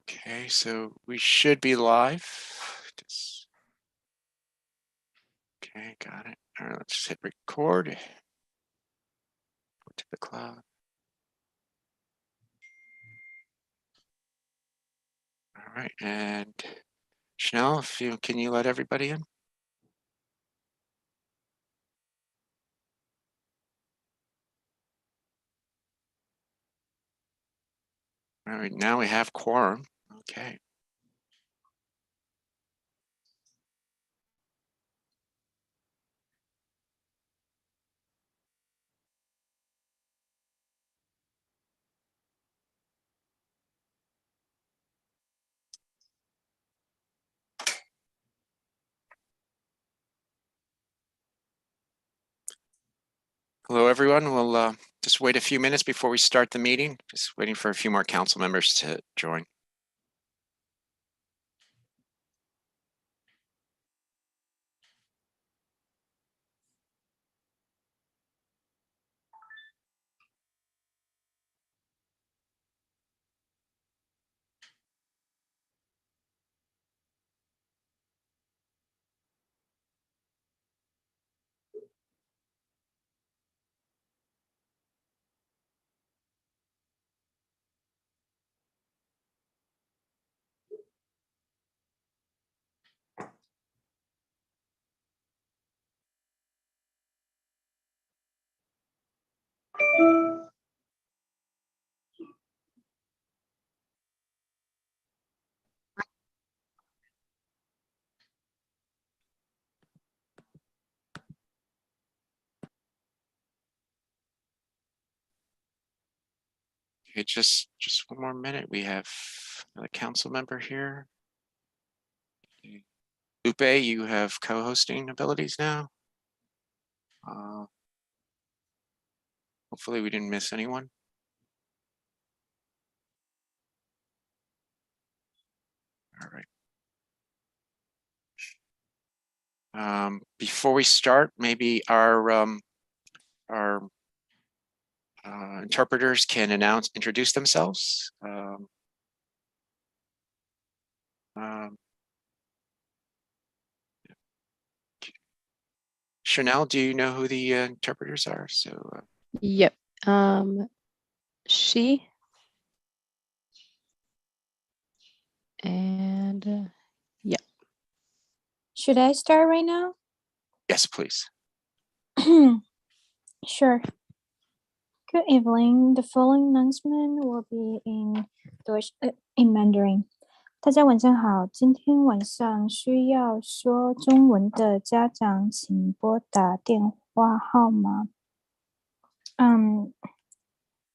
Okay, so we should be live. Okay, got it. All right, let's just hit record. Go to the cloud. All right, and Chanel, can you let everybody in? All right, now we have quorum. Okay. Hello, everyone. We'll just wait a few minutes before we start the meeting. Just waiting for a few more council members to join. Okay, just one more minute. We have another council member here. Lupe, you have co-hosting abilities now. Hopefully we didn't miss anyone. All right. Before we start, maybe our interpreters can introduce themselves. Chanel, do you know who the interpreters are? So yep. She and yeah. Should I start right now? yes, please. Sure. Good evening. The following announcement will be in Mandarin. 大家晚上好，今天晚上需要说中文的家长，请拨打电话号码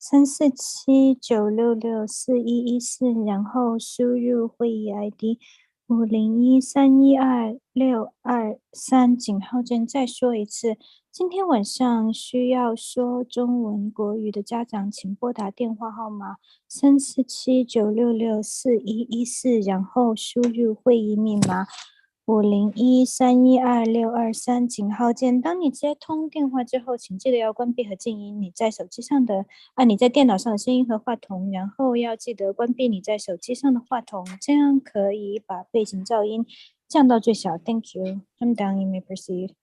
347-966-4114，然后输入会议 ID 501-312-623，井号键。再说一次，今天晚上需要说中文国语的家长，请拨打电话号码347-966-4114，然后输入会议密码501-312-623，井号键。当你接通电话之后，请记得要关闭和静音你在电脑上的声音和话筒，然后要记得关闭你在手机上的话筒，这样可以把背景噪音降到最小。Thank you. I'm done. You may proceed.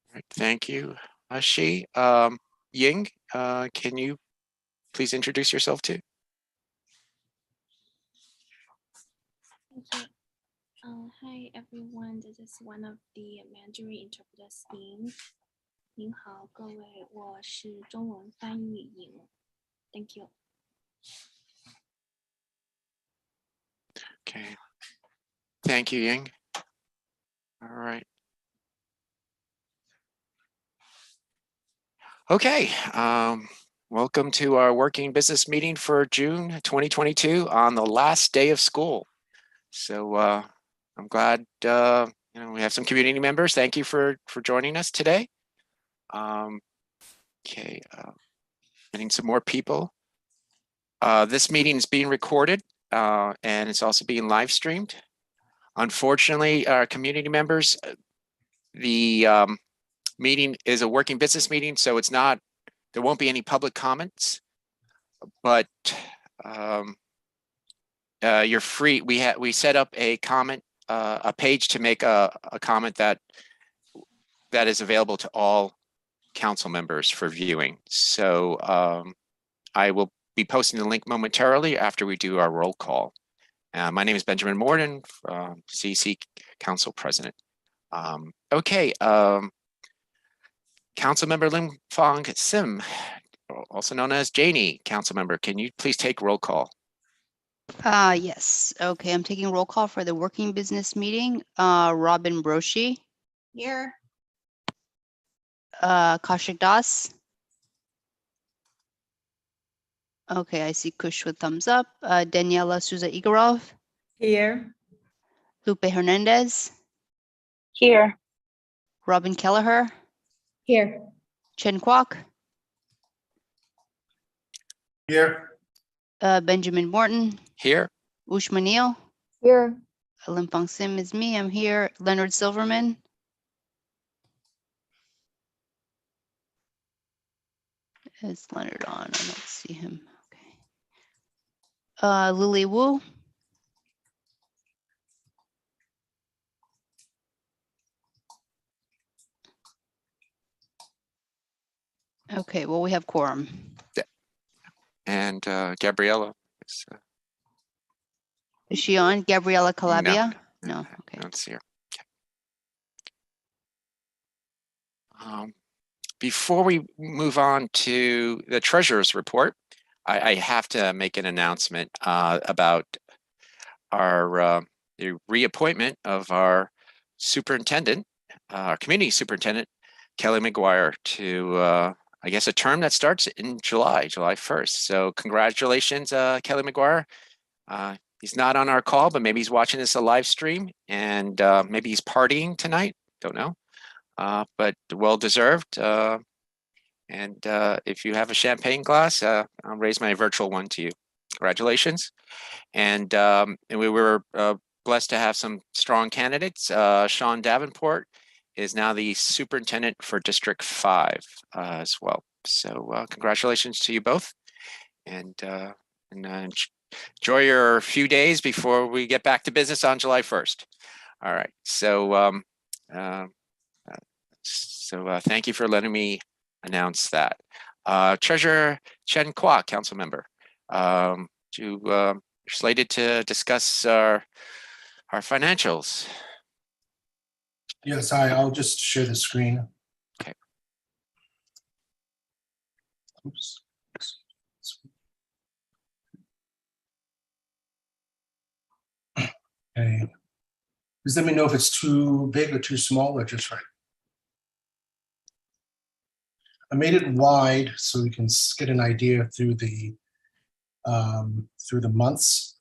All right, thank you, Shi. Ying, can you please introduce yourself too? Thank you. Hi everyone, this is one of the Mandarin interpreters Ying. 您好，各位，我是中文翻译颖。Thank you. Okay. Thank you, Ying. All right. Okay. Welcome to our working business meeting for June 2022 on the last day of school. So I'm glad we have some community members. Thank you for joining us today. Okay, getting some more people. This meeting is being recorded and it's also being live streamed. Unfortunately, our community members, the meeting is a working business meeting, so there won't be any public comments. but you're free. We set up a comment, a page to make a comment that is available to all council members for viewing. So I will be posting the link momentarily after we do our roll call. My name is Benjamin Morden, CEC Council President. Okay, Councilmember Lim Fong Sim, also known as Janie, Councilmember, can you please take roll call? Yes. Okay, I'm taking roll call for the working business meeting. Robin Broshi. Here. Kaushik Das. Okay, I see Kush with thumbs up. Daniela Souza Igorov. Here. Lupe Hernandez. Here. Robin Kelleher. Here. Chen Kwok. Here. Benjamin Morton. Here. Ushma Neal. Here. Lim Fong Sim is me. I'm here. Leonard Silverman. Is Leonard on? I don't see him. Okay. Lily Wu. Okay, well, we have quorum. And Gabriella. Is she on? Gabriella Calabia? No. I Okay. don't see her. Okay. Before we move on to the treasurer's report, I have to make an announcement about our the reappointment of our superintendent, our community superintendent, Kelly McGuire, to I guess a term that starts in July 1st. So congratulations, Kelly McGuire. He's not on our call, but maybe he's watching this a live stream, and maybe he's partying tonight. Don't know, but well deserved. And if you have a champagne glass, I'll raise my virtual one to you. Congratulations. And we were blessed to have some strong candidates. Sean Davenport is now the superintendent for District 5 as well. So congratulations to you both. And enjoy your few days before we get back to business on July 1st. All right. So thank you for letting me announce that. Treasurer Chen Kwok, council member, you're slated to discuss our financials. Yes, I'll just share the screen. Okay. Oops. Okay. Just let me know if it's too big or too small or just right. I made it wide so we can get an idea through the months,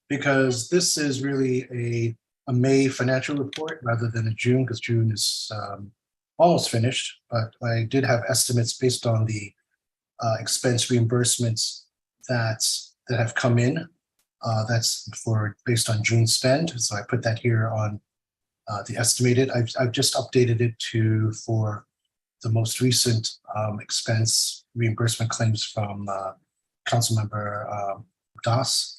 because this is really a May financial report rather than a June, because June is almost finished. But I did have estimates based on the expense reimbursements that have come in. That's based on June spend. So I put that here on the estimated. I've just updated it for the most recent expense reimbursement claims from Councilmember Das.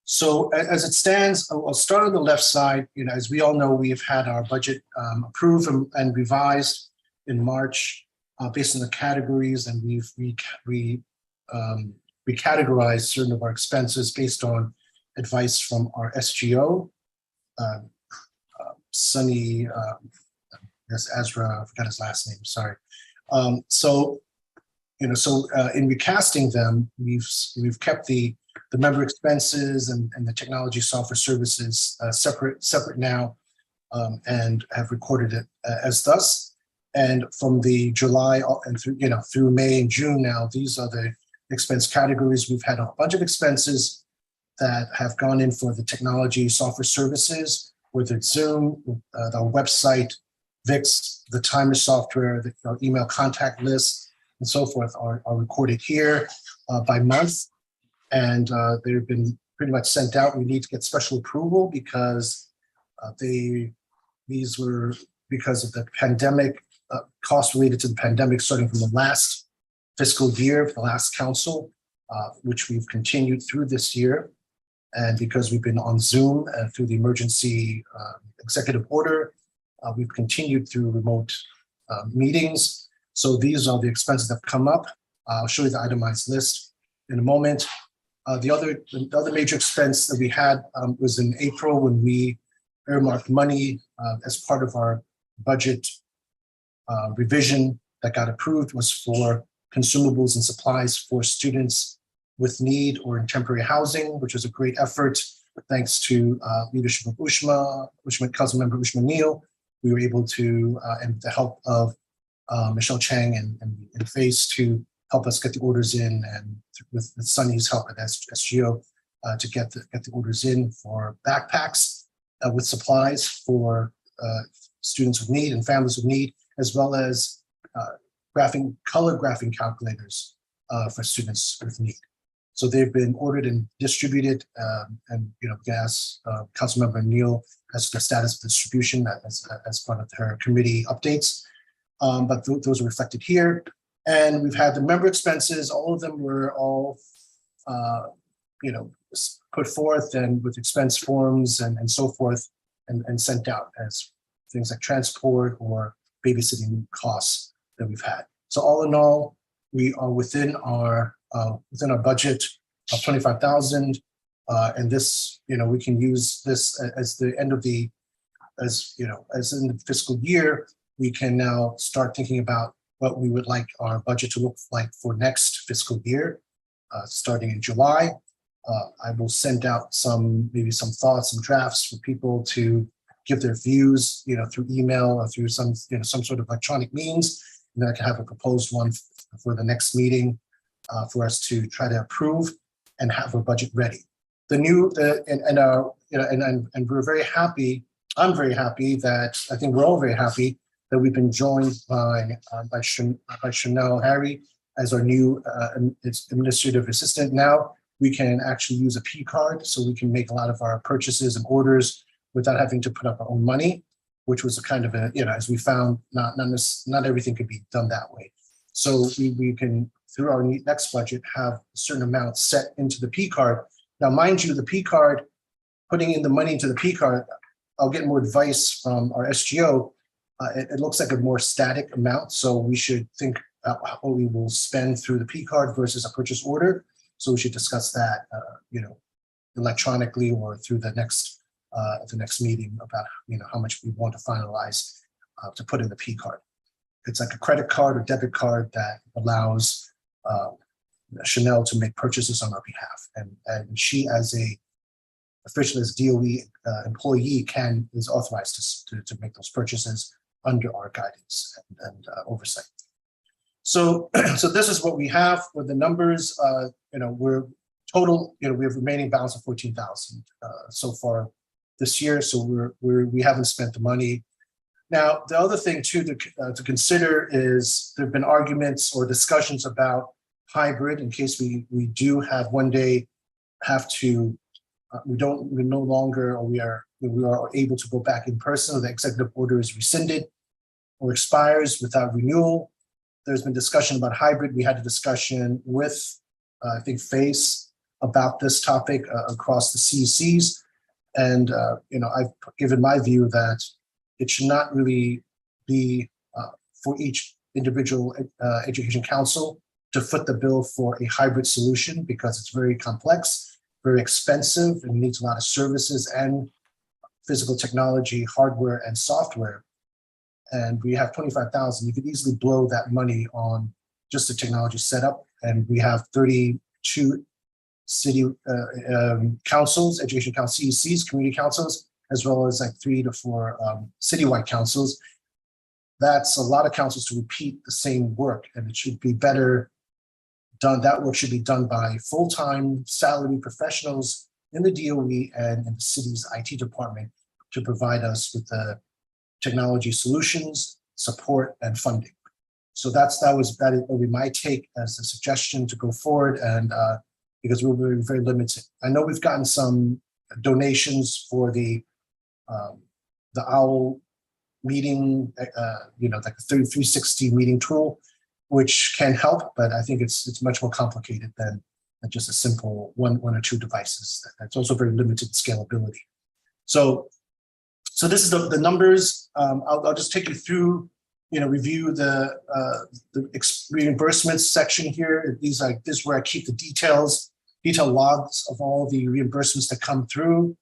So as it stands, I'll start on the left side. As we all know, we've had our budget approved and revised in March based on the categories, and we categorized certain of our expenses based on advice from our SGO, Sunny. Yes, Ezra, I forgot his last name, sorry. In recasting them, we've kept the member expenses and the technology software services separate now, and have recorded it as thus. And from the July and through May and June now, these are the expense categories. We've had a bunch of expenses that have gone in for the technology software services, whether it's Zoom, our website, VIX, the timer software, our email contact list, and so forth are recorded here by month. And they've been pretty much sent out. We need to get special approval because these were because of the pandemic, costs related to the pandemic starting from the last fiscal year, the last council. which we've continued through this year. And because we've been on Zoom through the emergency executive order, we've continued through remote meetings. So these are the expenses that come up. I'll show you the itemized list in a moment. The other major expense that we had was in April when we earmarked money as part of our budget revision that got approved, was for consumables and supplies for students with need or in temporary housing, which was a great effort. Thanks to leadership of Ushma Council Member Ushma Neal, we were able to, and the help of Michelle Chang and FACE, to help us get the orders in, and with Sunny's help at SGO to get the orders in for backpacks with supplies for students with need and families with need, as well as color graphing calculators for students with need. So they've been ordered and distributed, and gas Councilmember Neal has the status of distribution as part of her committee updates. But those are reflected here. And we've had the member expenses. All of them were put forth and with expense forms and so forth, and sent out as things like transport or babysitting costs that we've had. So all in all, we are within our budget of 25,000, and this, we can use this as the end of as in the fiscal year. We can now start thinking about what we would like our budget to look like for next fiscal year, starting in July. I will send out maybe some thoughts, some drafts for people to give their views, through email or through some sort of electronic means. And then I can have a proposed one for the next meeting for us to try to approve and have a budget ready. And we're very happy. I'm very happy that I think we're all very happy that we've been joined by Chanel Harry as our new administrative assistant. Now we can actually use a P card, so we can make a lot of our purchases and orders without having to put up our own money, which was a kind of as we found, not everything could be done that way. So we can, through our next budget, have a certain amount set into the P card. Now, mind you, the P card, putting in the money into the P card, I'll get more advice from our SGO. It looks like a more static amount, so we should think about what we will spend through the P card versus a purchase order. So we should discuss that, electronically or through the next meeting about how much we want to finalize to put in the P card. It's like a credit card or debit card that allows Chanel to make purchases on our behalf, and she, as officially as DOE employee, is authorized to make those purchases under our guidance and oversight. So this is what we have with the numbers. We're total. We have remaining balance of 14,000 so far this year. So we haven't spent the money. Now, the other thing too to consider is there've been arguments or discussions about hybrid in case we do have one day have to. We no longer, or we are able to go back in person, or the executive order is rescinded or expires without renewal. There's been discussion about hybrid. We had a discussion with, I think, FACE about this topic across the CECs. And, I've given my view that it should not really be for each individual education council to foot the bill for a hybrid solution, because it's very complex, very expensive, and needs a lot of services and physical technology, hardware and software. And we have 25,000. You could easily blow that money on just the technology setup. And we have 32 city councils, education council, CECs, community councils, as well as like 3 to 4 citywide councils. That's a lot of councils to repeat the same work, and it should be better done. That work should be done by full-time salaried professionals in the DOE and in the city's IT department to provide us with the technology solutions, support, and funding. So that will be my take as a suggestion to go forward, and because we're very, very limited. I know we've gotten some donations for the OWL meeting, like the 360 meeting tool, which can help, but I think it's much more complicated than just a simple one or two devices. That's also very limited scalability. So this is the numbers. I'll just take you through, review the reimbursements section here. This is where I keep the detailed logs of all the reimbursements that come through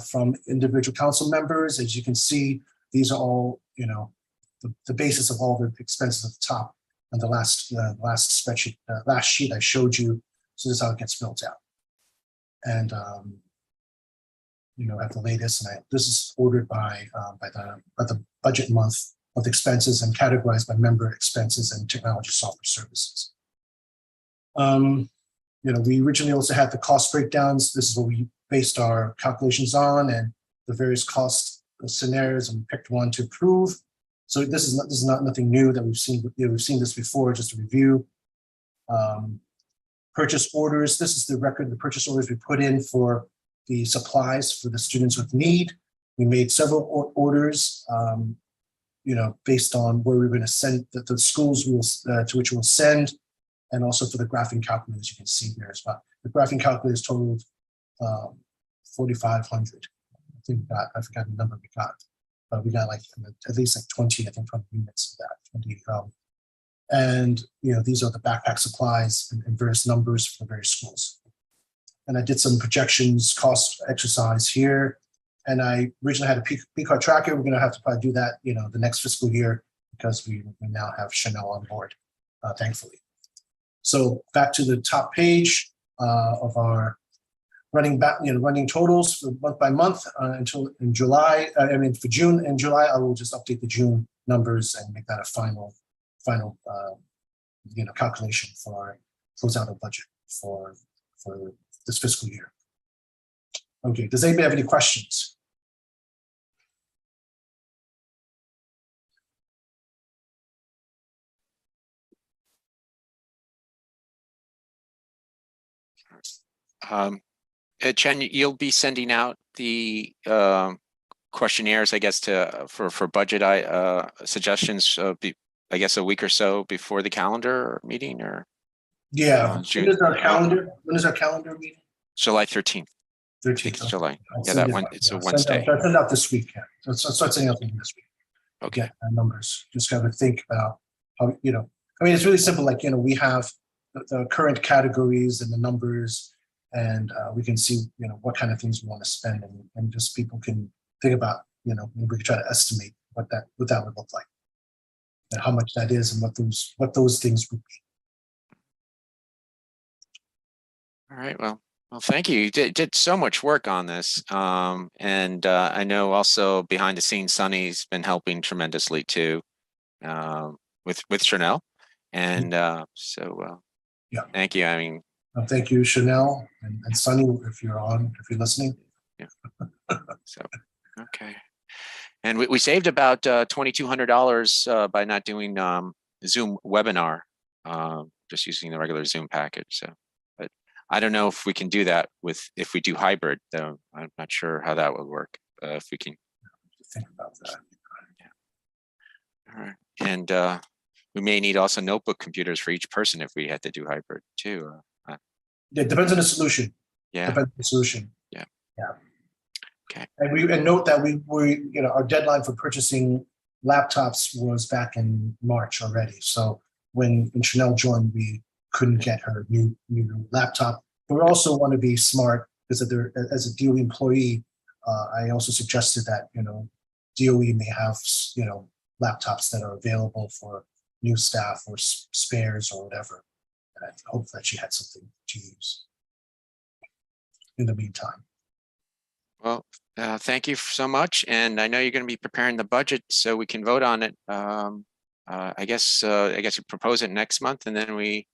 from individual council members. As you can see, these are all, the basis of all the expenses at the top and the last spreadsheet, last sheet I showed you. So this is how it gets built out. And at the latest, and this is ordered by the budget month of expenses and categorized by member expenses and technology software services. We originally also had the cost breakdowns. This is what we based our calculations on and the various cost scenarios, and we picked one to approve. So this is not nothing new that we've seen. We've seen this before. Just a review. Purchase orders. This is the record of the purchase orders we put in for the supplies for the students with need. We made several orders, based on where we're going to send the schools to which we'll send, and also for the graphing calculators. You can see here as well. The graphing calculators totaled 4,500. I forgot the number we got, but we got like at least like 20 units of that. And these are the backpack supplies and various numbers for the various schools. And I did some projections, cost exercise here. And I originally had a P-card tracker. We're going to have to probably do that, the next fiscal year, because we now have Chanel on board, thankfully. So back to the top page of our running totals for month by month until in July. For June and July, I will just update the June numbers and make that a final calculation for our closeout of budget for this fiscal year. Okay, does anybody have any questions? Chen, you'll be sending out the questionnaires, I guess, for budget suggestions. I guess a week or so before the calendar meeting, or Yeah. June. When is our calendar? When is our calendar meeting? July 13th. 13th. It's July. I'll Yeah, send that it one. out. It's a I'll Wednesday. send out this week. Yeah. So start sending out this week. Okay. Yeah, numbers. Just got to think about how, it's really simple. Like, we have the current categories and the numbers, and we can see, what kind of things we want to spend, and just people can think about, maybe we can try to estimate what that would look like, and how much that is, and what those things would be. All right. Well, thank you. You did so much work on this. And I know also behind the scenes, Sunny's been helping tremendously too, with Chanel. And Yeah. Thank you. I mean, thank you, Chanel and Sunny, if you're listening. Yeah. So, okay. And we saved about $2,200 by not doing Zoom webinar, just using the regular Zoom package. So, but I don't know if we can do that if we do hybrid, though. I'm not sure how that would work. If we can think about that. Yeah. All right. And we may need also notebook computers for each person if we had to do hybrid too. It depends on the solution. Yeah. Depends on the solution. Yeah. Yeah. Okay. And note that we our deadline for purchasing laptops was back in March already. So when Chanel joined, we couldn't get her new laptop. But we also want to be smart, because as a DOE employee, I also suggested that DOE may have laptops that are available for new staff or spares or whatever. And I hope that she had something to use in the meantime. Well, thank you so much. And I know you're going to be preparing the budget so we can vote on it. I guess you propose it next month, and then we,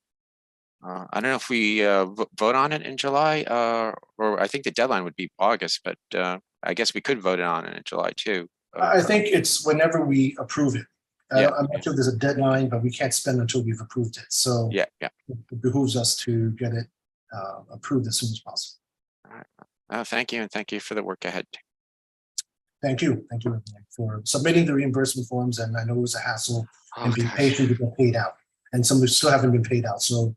I don't know if we vote on it in July, or I think the deadline would be August, but I guess we could vote on it in July too. I think it's whenever we approve it. Yeah. I'm not sure there's a deadline, but we can't spend until we've approved it. So Yeah. it behooves us to get it approved as soon as possible. All right. Thank you, and thank you for the work ahead. Thank you for submitting the reimbursement forms. And I know it was a hassle, and be gosh. patient to get paid out. And some still haven't been paid out. So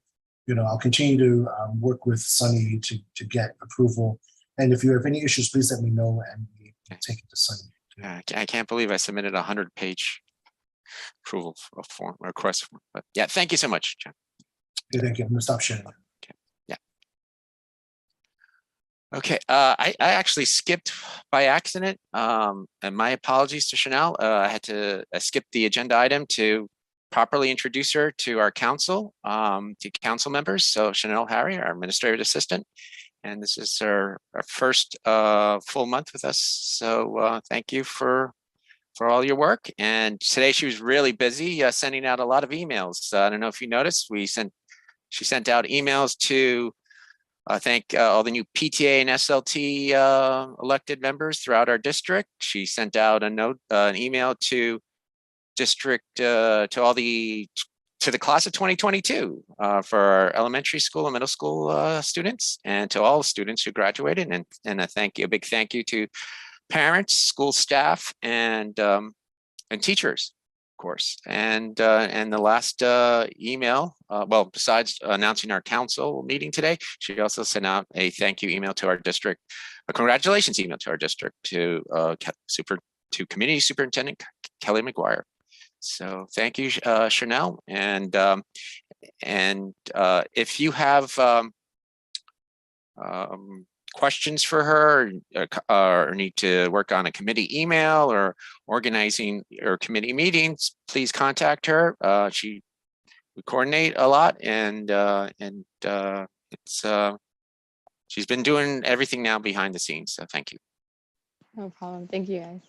I'll continue to work with Sunny to get approval. And if you have any issues, please let me know and we will take it to Sunny. I can't believe I submitted a 100-page approval form request form. But yeah, thank you so much, John. Okay, thank you. I'm gonna stop sharing. Okay, I actually skipped by accident, and my apologies to Chanel. I had to skip the agenda item to properly introduce her to our council, to council members. So Chanel Harry, our administrative assistant, and this is our first full month with us. So thank you for all your work. And today she was really busy sending out a lot of emails. I don't know if you noticed, she sent out emails to thank all the new PTA and SLT elected members throughout our district. She sent out an email to district to the class of 2022 for our elementary school and middle school students, and to all the students who graduated. And a big thank you to parents, school staff, and teachers, of course. And the last email, well, besides announcing our council meeting today, she also sent out a thank you email to our district, a congratulations email to our district, to Community Superintendent Kelly McGuire. So thank you, Chanel. And if you have questions for her, or need to work on a committee email or organizing or committee meetings, please contact her. We coordinate a lot, and she's been doing everything now behind the scenes. So thank you. No problem. Thank you, guys.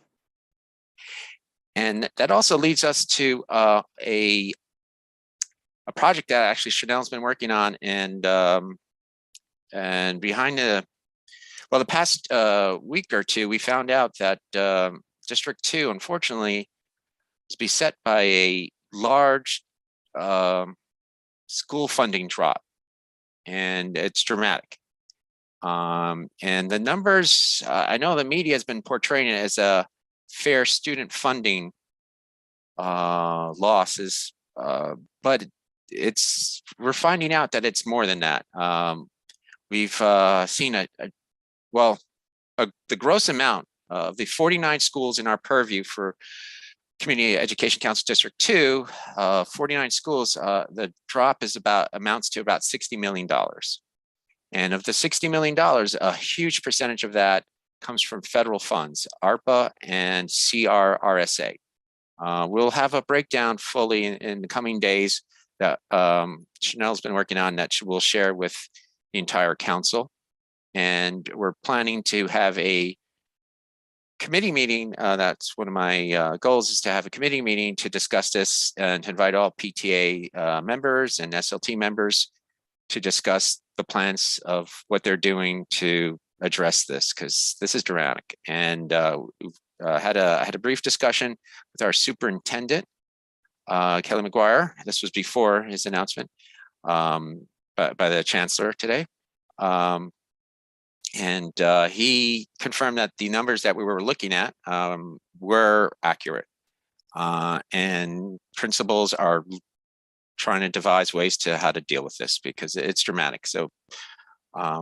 And that also leads us to a project that actually Chanel's been working on, and behind the past week or two, we found out that District 2, unfortunately, is beset by a large school funding drop, and it's dramatic. And the numbers, I know the media has been portraying it as a fair student funding losses, but we're finding out that it's more than that. We've seen the gross amount of the 49 schools in our purview for Community Education Council District 2, 49 schools, the drop amounts to about $60 million. And of the $60 million, a huge percentage of that comes from federal funds, ARPA and CRRSA. We'll have a breakdown fully in the coming days that Chanel's been working on, that she will share with the entire council. And we're planning to have a committee meeting. That's one of my goals, is to have a committee meeting to discuss this and to invite all PTA members and SLT members to discuss the plans of what they're doing to address this, because this is dramatic. And we've had a brief discussion with our superintendent, Kelly McGuire. This was before his announcement by the chancellor today. And he confirmed that the numbers that we were looking at were accurate, and principals are trying to devise ways to how to deal with this, because it's dramatic. So, I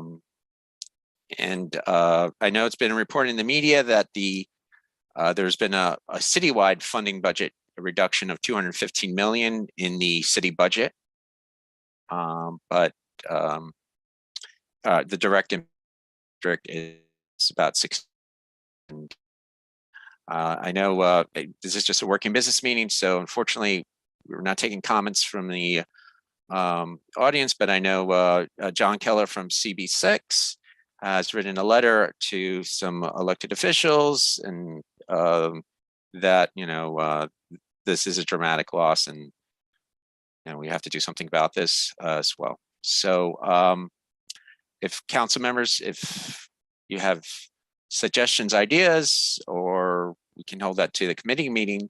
know it's been reported in the media that there's been a citywide funding budget reduction of $215 million in the city budget, but the direct is about 6. And I know this is just a working business meeting, so unfortunately we're not taking comments from the audience, but I know John Keller from CB6 has written a letter to some elected officials, and that this is a dramatic loss, and we have to do something about this as well. So if council members, if you have suggestions, ideas, or we can hold that to the committee meeting,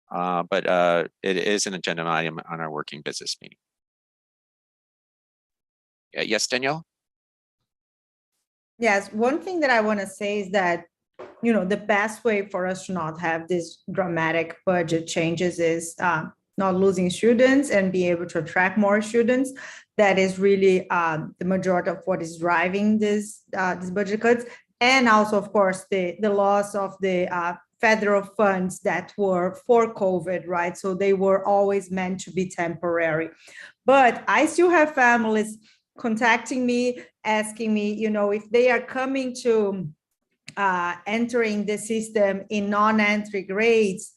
but it is an agenda item on our working business meeting. Yes, Danielle? Yes, one thing that I want to say is that, the best way for us to not have these dramatic budget changes is not losing students and being able to attract more students. That is really the majority of what is driving these budget cuts. And also, of course, the loss of the federal funds that were for COVID, right? So they were always meant to be temporary. But I still have families contacting me, asking me, if they are coming to entering the system in non-entry grades,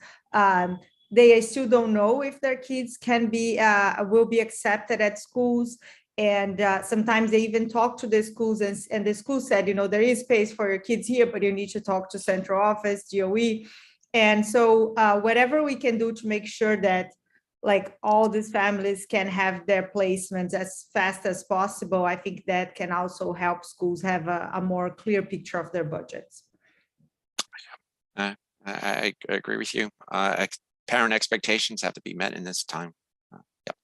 they still don't know if their kids will be accepted at schools. And sometimes they even talk to the schools, and the school said, there is space for your kids here, but you need to talk to central office, DOE. And so whatever we can do to make sure that all these families can have their placements as fast as possible, I think that can also help schools have a more clear picture of their budgets. I agree with you. Parent expectations have to be met in this time. Yep.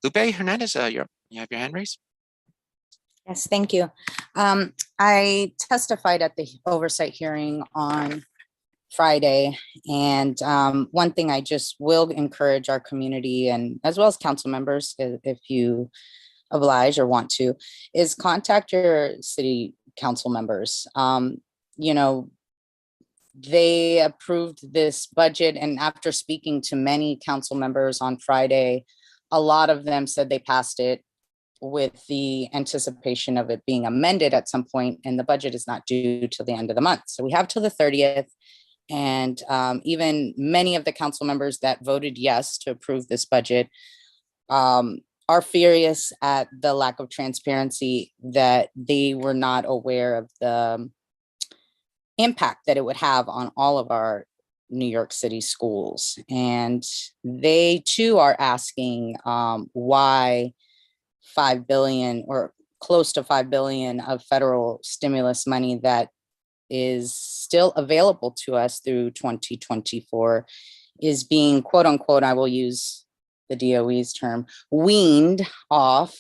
Lupe Hernandez, you have your hand raised. Yes, thank you. I testified at the oversight hearing on Friday, and one thing I just will encourage our community, and as well as council members, if you oblige or want to, is contact your city council members. They approved this budget, and after speaking to many council members on Friday, a lot of them said they passed it with the anticipation of it being amended at some point, and the budget is not due till the end of the month. So we have till the 30th. And even many of the council members that voted yes to approve this budget are furious at the lack of transparency, that they were not aware of the impact that it would have on all of our New York City schools. And they too are asking why $5 billion or close to $5 billion of federal stimulus money that is still available to us through 2024 is being, quote unquote, I will use the DOE's term, weaned off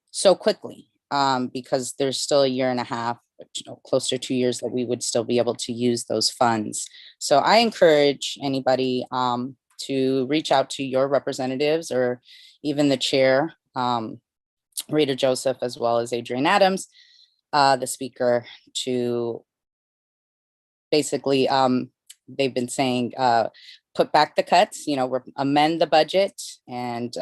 so quickly, because there's still a year and a half, close to 2 years, that we would still be able to use those funds. So I encourage anybody to reach out to your representatives, or even the chair, Rita Joseph, as well as Adrienne Adams, the speaker, to basically, they've been saying, put back the cuts, amend the budget. And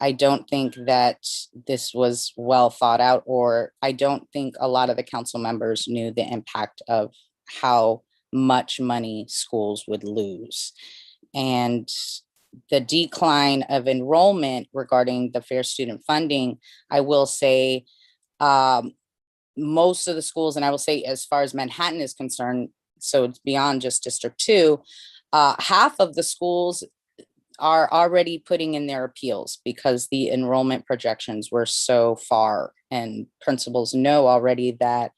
I don't think that this was well thought out, or I don't think a lot of the council members knew the impact of how much money schools would lose. And the decline of enrollment regarding the fair student funding, I will say, most of the schools, and I will say as far as Manhattan is concerned, so it's beyond just District 2, half of the schools are already putting in their appeals because the enrollment projections were so far, and principals know already that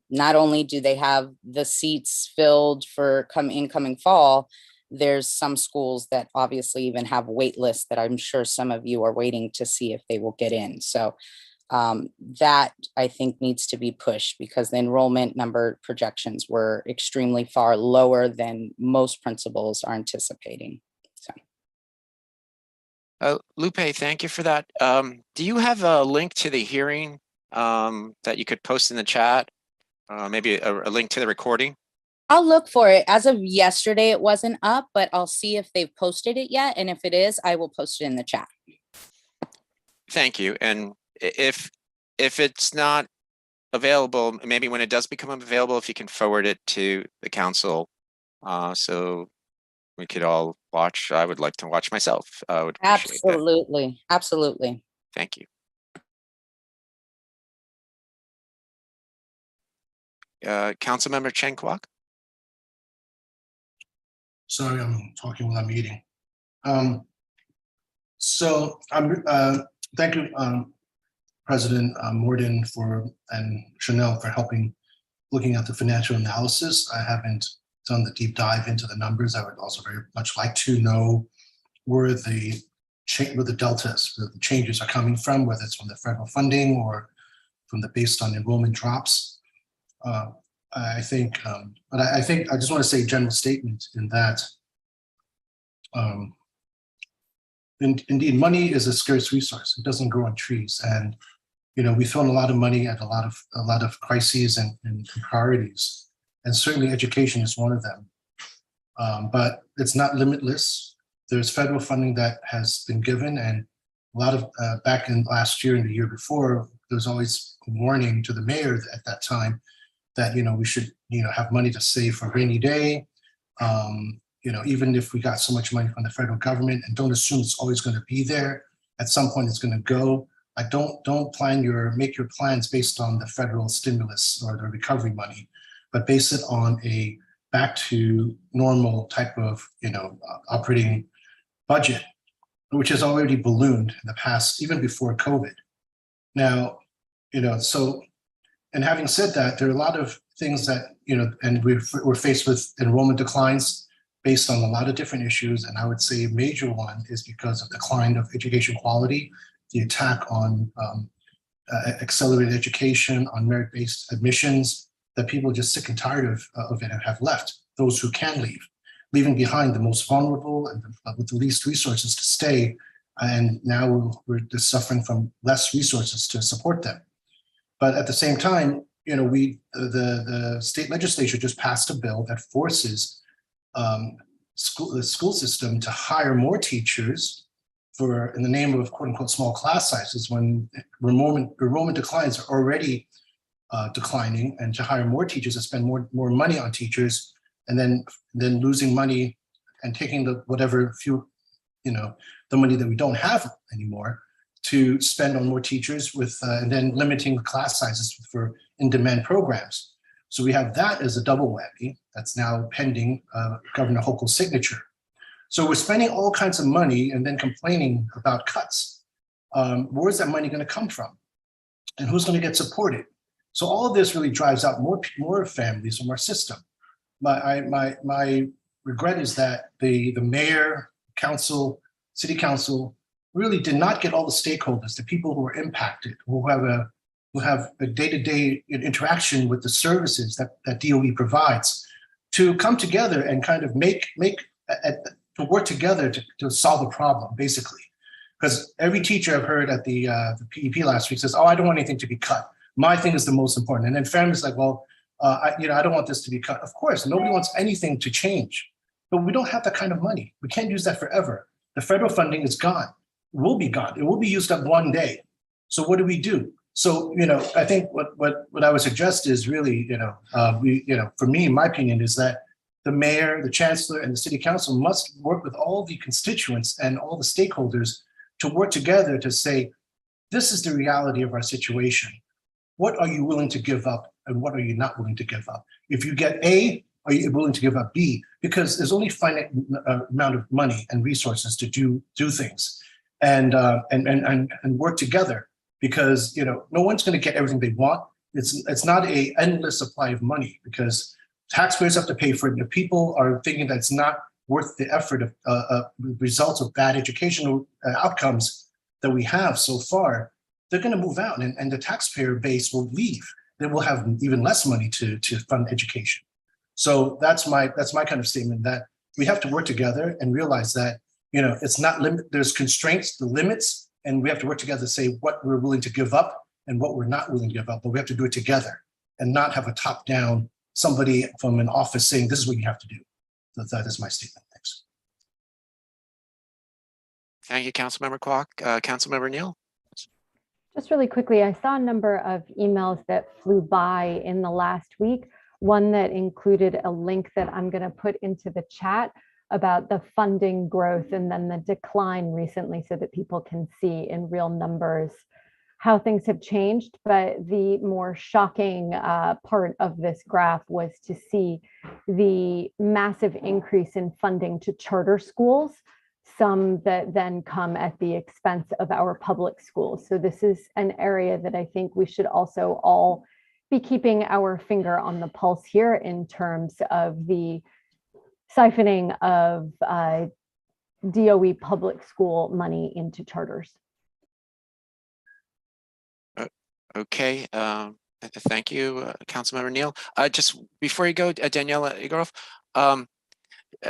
not only do they have the seats filled for incoming fall, there's some schools that obviously even have wait lists that I'm sure some of you are waiting to see if they will get in. So that I think needs to be pushed, because the enrollment number projections were extremely far lower than most principals are anticipating. So. Lupe, thank you for that. Do you have a link to the hearing that you could post in the chat? Maybe a link to the recording? I'll look for it. As of yesterday, it wasn't up, but I'll see if they've posted it yet. And if it is, I will post it in the chat. Thank you. And if it's not available, maybe when it does become available, if you can forward it to the council, so we could all watch. I would like to watch myself. I would appreciate that. Absolutely. Absolutely. Thank you. Councilmember Chen Kwok. Sorry, I'm talking while I'm eating. So thank you, President Morden and Chanel for helping looking at the financial analysis. I haven't done the deep dive into the numbers. I would also very much like to know where the deltas, where the changes are coming from, whether it's from the federal funding or from the based on enrollment drops. I think, but I think I just want to say a general statement in that indeed, money is a scarce resource. It doesn't grow on trees. And, you know, we've thrown a lot of money at a lot of crises and priorities. And certainly education is one of them. But it's not limitless. There's federal funding that has been given, and a lot of back in last year and the year before, there was always a warning to the mayor at that time that, you know, we should, you know, have money to save for a rainy day. You know, even if we got so much money from the federal government, and don't assume it's always going to be there. At some point, it's going to go. Make your plans based on the federal stimulus or the recovery money, but base it on a back to normal type of, you know, operating budget, which has already ballooned in the past, even before COVID. Now, you know, so, and having said that, there are a lot of things that, you know, and we're faced with enrollment declines based on a lot of different issues. And I would say a major one is because of decline of education quality, the attack on accelerated education, on merit-based admissions, that people are just sick and tired of it and have left, those who can leave, leaving behind the most vulnerable and with the least resources to stay. And now we're just suffering from less resources to support them. But at the same time, you know, the state legislature just passed a bill that forces the school system to hire more teachers in the name of quote unquote small class sizes, when enrollment declines are already declining, and to hire more teachers and spend more money on teachers, and then losing money and taking the whatever few, you know, the money that we don't have anymore to spend on more teachers and then limiting the class sizes for in-demand programs. So we have that as a double whammy that's now pending Governor Hochul's signature. So we're spending all kinds of money and then complaining about cuts. Where's that money going to come from? And who's going to get supported? So all of this really drives out more families from our system. My regret is that the mayor, council, city council really did not get all the stakeholders, the people who are impacted, who have a day-to-day interaction with the services that DOE provides, to come together and kind of to work together to solve a problem, basically. Because every teacher I've heard at the PEP last week says, "Oh, I don't want anything to be cut. My thing is the most important." And then families like, "Well, I don't want this to be cut." Of course, nobody wants anything to change, but we don't have that kind of money. We can't use that forever. The federal funding is gone. It will be gone. It will be used up one day. So what do we do? So, you know, I think what I would suggest is really, for me, my opinion is that the mayor, the chancellor, and the city council must work with all the constituents and all the stakeholders to work together to say, this is the reality of our situation. What are you willing to give up, and what are you not willing to give up? If you get A, are you willing to give up B? Because there's only finite amount of money and resources to do things, and work together. Because, you know, no one's going to get everything they want. It's not an endless supply of money, because taxpayers have to pay for it. If people are thinking that it's not worth the effort of results of bad educational outcomes that we have so far, they're going to move out, and the taxpayer base will leave. They will have even less money to fund education. So that's my kind of statement, that we have to work together and realize that, you know, it's not there's constraints, the limits, and we have to work together to say what we're willing to give up and what we're not willing to give up, but we have to do it together and not have a top-down somebody from an office saying, this is what you have to do. That is my statement. Thanks. Thank you, Councilmember Kwok. Councilmember Neal. Just really quickly, I saw a number of emails that flew by in the last week. One that included a link that I'm going to put into the chat about the funding growth and then the decline recently, so that people can see in real numbers how things have changed. But the more shocking part of this graph was to see the massive increase in funding to charter schools, some that then come at the expense of our public schools. So this is an area that I think we should also all be keeping our finger on the pulse here, in terms of the siphoning of DOE public school money into charters. Okay. Thank you, Councilmember Neal. Just before you go, Daniela Igoroff,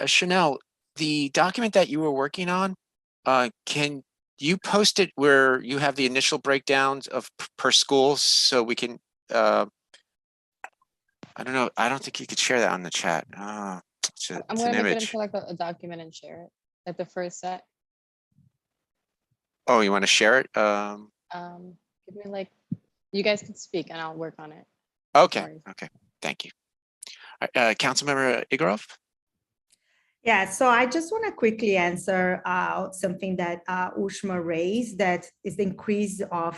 Chanel, the document that you were working on, can you post it where you have the initial breakdowns of per school so we can, I don't know, I don't think you could share that on the chat. It's I'm an gonna make it image. into like a document and share it at the first set. Oh, you want to share it? Give me like, you guys can speak and I'll work on it. Okay, Sorry. okay, thank you. Councilmember Igoroff? Yeah, so I just want to quickly answer something that Ushma raised, that is the increase of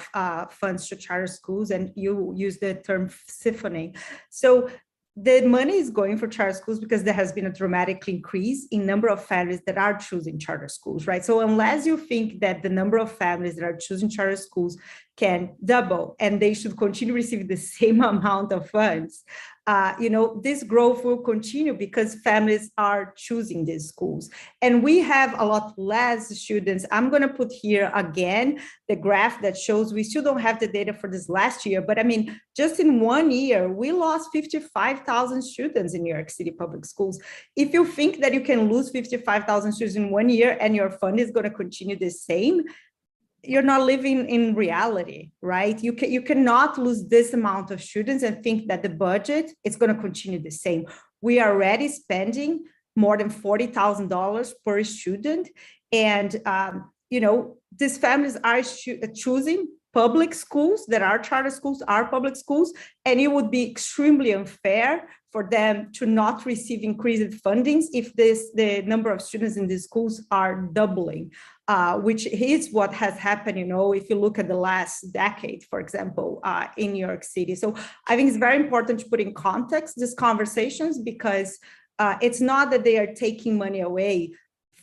funds to charter schools, and you use the term siphoning. So the money is going for charter schools because there has been a dramatic increase in number of families that are choosing charter schools, right? So unless you think that the number of families that are choosing charter schools can double and they should continue receiving the same amount of funds, this growth will continue because families are choosing these schools. And we have a lot less students. I'm going to put here again the graph that shows, we still don't have the data for this last year, but I mean, just in 1 year, we lost 55,000 students in New York City public schools. If you think that you can lose 55,000 students in 1 year and your fund is going to continue the same, you're not living in reality, right? You cannot lose this amount of students and think that the budget is going to continue the same. We are already spending more than $40,000 per student. And, these families are choosing public schools that are charter schools, are public schools, and it would be extremely unfair for them to not receive increased fundings if the number of students in these schools are doubling, which is what has happened, if you look at the last decade, for example, in New York City. So I think it's very important to put in context these conversations, because it's not that they are taking money away.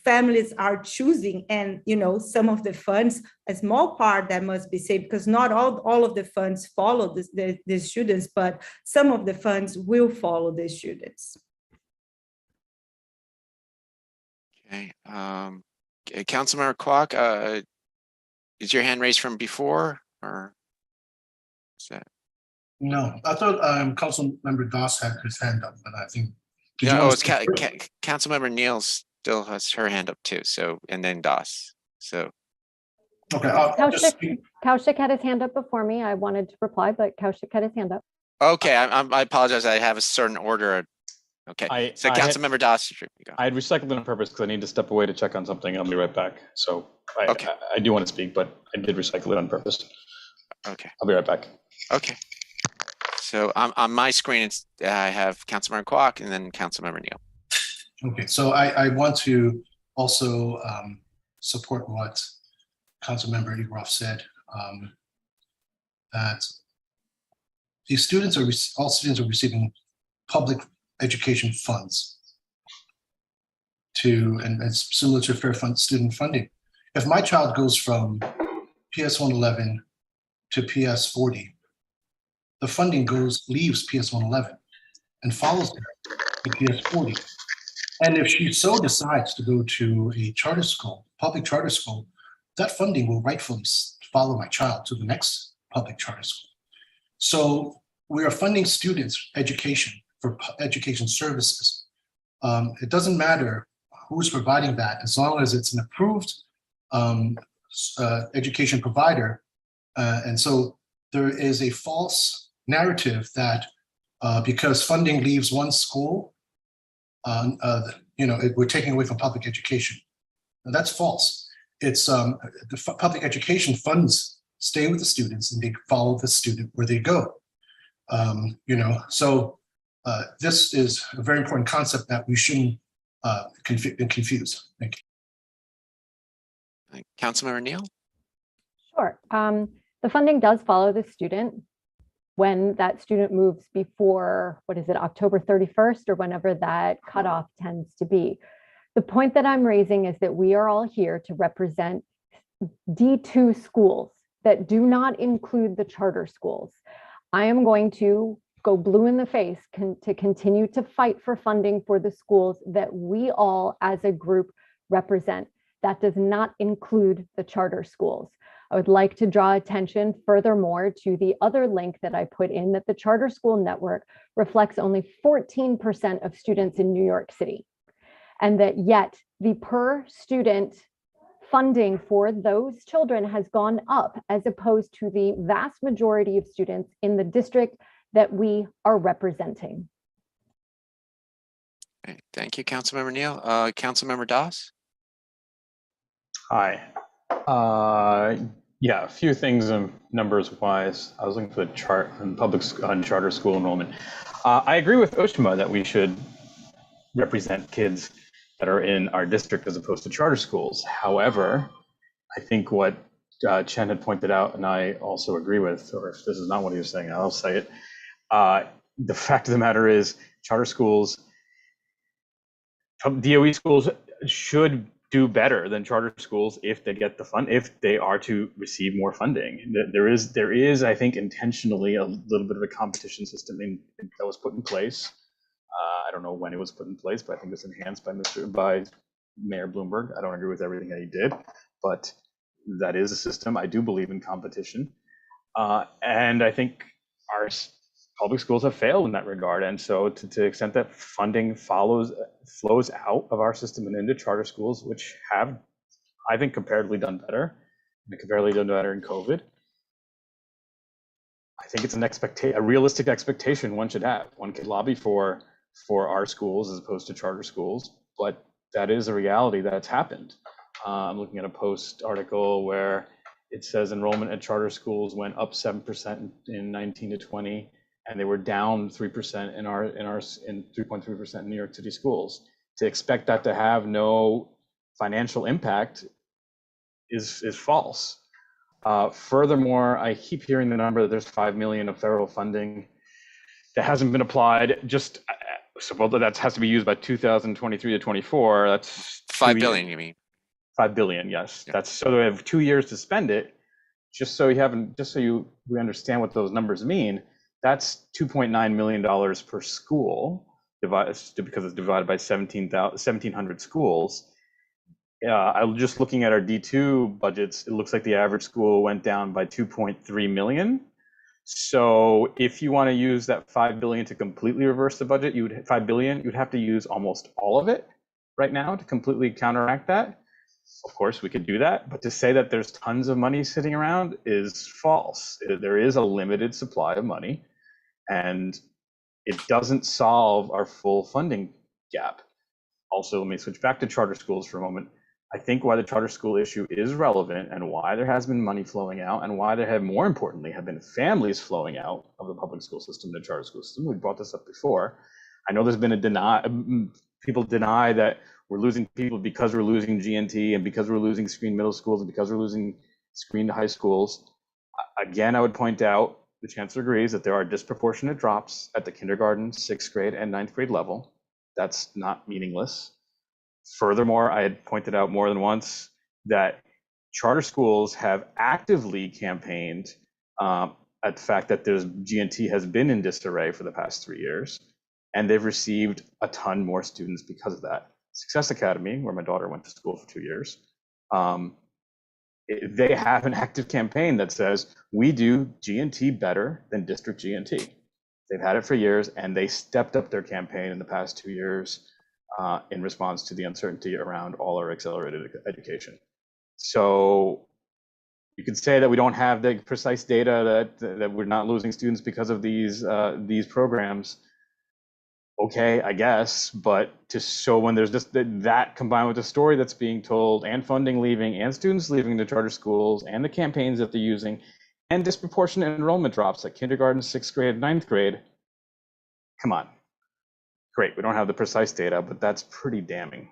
Families are choosing, and some of the funds, a small part that must be saved, because not all of the funds follow the students, but some of the funds will follow the students. Okay, Councilmember Kwok, is your hand raised from before, or is that? No, I thought Councilmember Doss had his hand up, but I think. It's Councilmember Neal still has her hand up too. So, and then Doss. So. Okay. I'll just speak. Kaushik had his hand up before me. I wanted to reply, but Kaushik had his hand up. Okay, I apologize. I have a certain order. Okay, so Councilmember Doss, you go. I had recycled it on purpose because I need to step away to check on something. I'll be right back. So Okay. I do want to speak, but I did recycle it on purpose. Okay. I'll be right back. Okay. So on my screen, I have Councilmember Kwok and then Councilmember Neal. Okay, so I want to also support what Councilmember Igoroff said, that all students are receiving public education funds and it's similar to fair student funding. If my child goes from PS 111 to PS 40, the funding leaves PS 111 and follows there to PS 40. And if she so decides to go to a charter school, public charter school, that funding will rightfully follow my child to the next public charter school. So we are funding students' education for education services. It doesn't matter who's providing that, as long as it's an approved education provider. And so there is a false narrative that because funding leaves one school, we're taking away from public education. And that's false. It's the public education funds stay with the students and they follow the student where they go. So this is a very important concept that we shouldn't confuse. Thank you. Councilmember Neal? Sure. The funding does follow the student when that student moves before, October 31st, or whenever that cutoff tends to be. The point that I'm raising is that we are all here to represent D2 schools that do not include the charter schools. I am going to go blue in the face to continue to fight for funding for the schools that we all as a group represent. That does not include the charter schools. I would like to draw attention furthermore to the other link that I put in, that the charter school network reflects only 14% of students in New York City, and that yet the per student funding for those children has gone up as opposed to the vast majority of students in the district that we are representing. Okay, thank you, Councilmember Neal. Councilmember Doss? Hi. Yeah, a few things numbers wise. I was looking for the chart on charter school enrollment. I agree with Oshima that we should represent kids that are in our district as opposed to charter schools. However, I think what Chen had pointed out, and I also agree with, or if this is not what he was saying, I'll say it. The fact of the matter is, charter schools, DOE schools should do better than charter schools if they get the fund, if they are to receive more funding. There is, I think, intentionally a little bit of a competition system that was put in place. I don't know when it was put in place, but I think it was enhanced by Mayor Bloomberg. I don't agree with everything that he did, but that is a system. I do believe in competition, and I think our public schools have failed in that regard. And so to the extent that funding flows out of our system and into charter schools, which have, I think, comparatively done better, and comparatively done better in COVID, I think it's a realistic expectation one should have. One could lobby for our schools as opposed to charter schools, but that is a reality that's happened. I'm looking at a Post article where it says enrollment at charter schools went up 7% in 19 to 20, and they were down 3% in 3.3% in New York City schools. To expect that to have no financial impact is false. Furthermore, I keep hearing the number that there's $5 million of federal funding that hasn't been applied. Just so that has to be used by 2023 to 24. That's $5 billion, you mean? $5 billion, yes. Yeah. That's so they have 2 years to spend it. We understand what those numbers mean. That's $2.9 million per school, because it's divided by 1,700 schools. I'm just looking at our D2 budgets. It looks like the average school went down by 2.3 million. So if you want to use that $5 billion to completely reverse the budget, you'd have to use almost all of it right now to completely counteract that. Of course, we could do that, but to say that there's tons of money sitting around is false. There is a limited supply of money, and it doesn't solve our full funding gap. Also, let me switch back to charter schools for a moment. I think why the charter school issue is relevant and why there has been money flowing out and why there have, more importantly, have been families flowing out of the public school system to the charter school system. We brought this up before. I know there's been people deny that we're losing people because we're losing GNT and because we're losing screen middle schools and because we're losing screen to high schools. Again, I would point out, the chancellor agrees that there are disproportionate drops at the kindergarten, 6th grade, and 9th grade level. That's not meaningless. Furthermore, I had pointed out more than once that charter schools have actively campaigned at the fact that GNT has been in disarray for the past 3 years, and they've received a ton more students because of that. Success Academy, where my daughter went to school for 2 years, they have an active campaign that says we do GNT better than district GNT. They've had it for years, and they stepped up their campaign in the past 2 years in response to the uncertainty around all our accelerated education. So you could say that we don't have the precise data that we're not losing students because of these programs. Okay, I guess, but when there's just that combined with the story that's being told and funding leaving and students leaving the charter schools and the campaigns that they're using and disproportionate enrollment drops at kindergarten, 6th grade, 9th grade, come on. Great, we don't have the precise data, but that's pretty damning.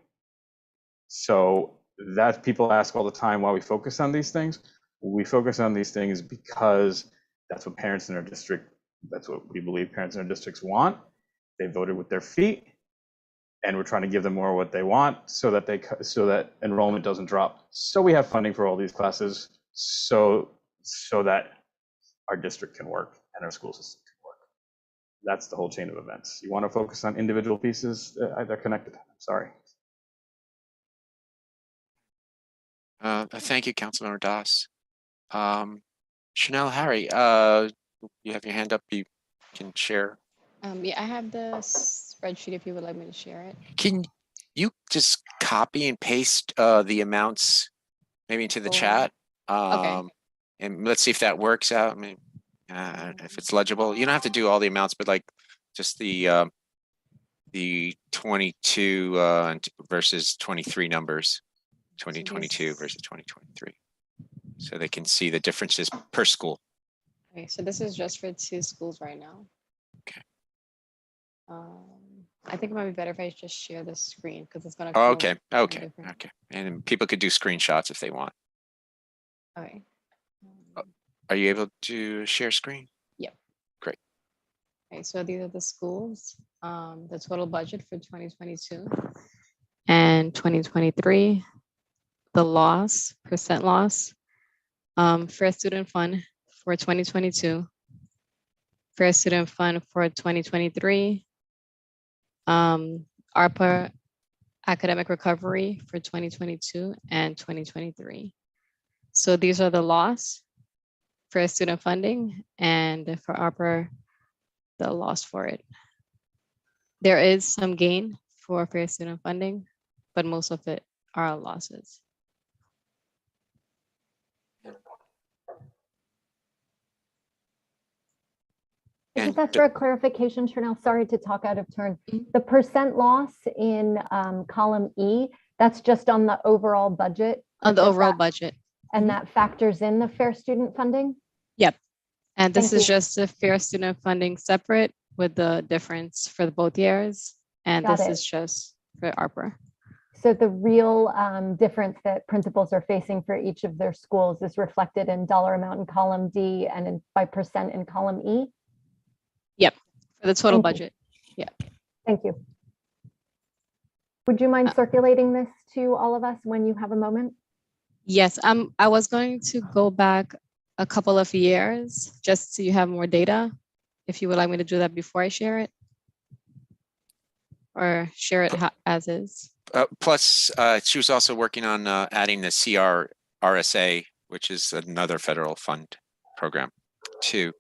So that people ask all the time why we focus on these things. We focus on these things because that's what parents in our district, that's what we believe parents in our districts want. They voted with their feet, and we're trying to give them more of what they want so that enrollment doesn't drop. So we have funding for all these classes so that our district can work and our school system can work. That's the whole chain of events. You want to focus on individual pieces, they're connected. I'm sorry. Thank you, Councilmember Doss. Chanel, Harry, you have your hand up. You can share. Yeah, I have the spreadsheet if you would like me to share it. Can you just copy and paste the amounts maybe into the For- chat? Okay. And let's see if that works out. I mean, if it's legible. You don't have to do all the amounts, but like just the 22 versus 23 numbers, 2022 versus 2023. So they can see the differences per school. Okay, so this is just for 2 schools right now. Okay. I think it might be better if I just share the screen because it's gonna. Oh, come up okay. different. Okay. And people could do screenshots if they want. Okay. Are you able to share screen? Yep. Great. Okay, so these are the schools, the total budget for 2022 and 2023, the loss, percent loss, fair student fund for 2022, fair student fund for 2023, ARPA academic recovery for 2022 and 2023. So these are the loss for student funding and for ARPA, the loss for it. There is some gain for fair student funding, but most of it are losses. And Just for a clarification, Chanel, sorry to talk out of turn. Mhm. The percent loss in column E, that's just on the overall budget? On the Does overall that- budget. And that factors in the fair student funding? Yep. And this Thank is you. just the fair student funding separate with the difference for both years. And Got this it. is just for ARPA. So the real difference that principals are facing for each of their schools is reflected in dollar amount in column D and by percent in column E? Yep, for the total Thank you. budget. Thank you. Would you mind circulating this to all of us when you have a moment? Yes, I was going to go back a couple of years just so you have more data. If you would like me to do that before I share it. Or share it as is. Plus, she was also working on adding the CRRSA, which is another federal fund program too.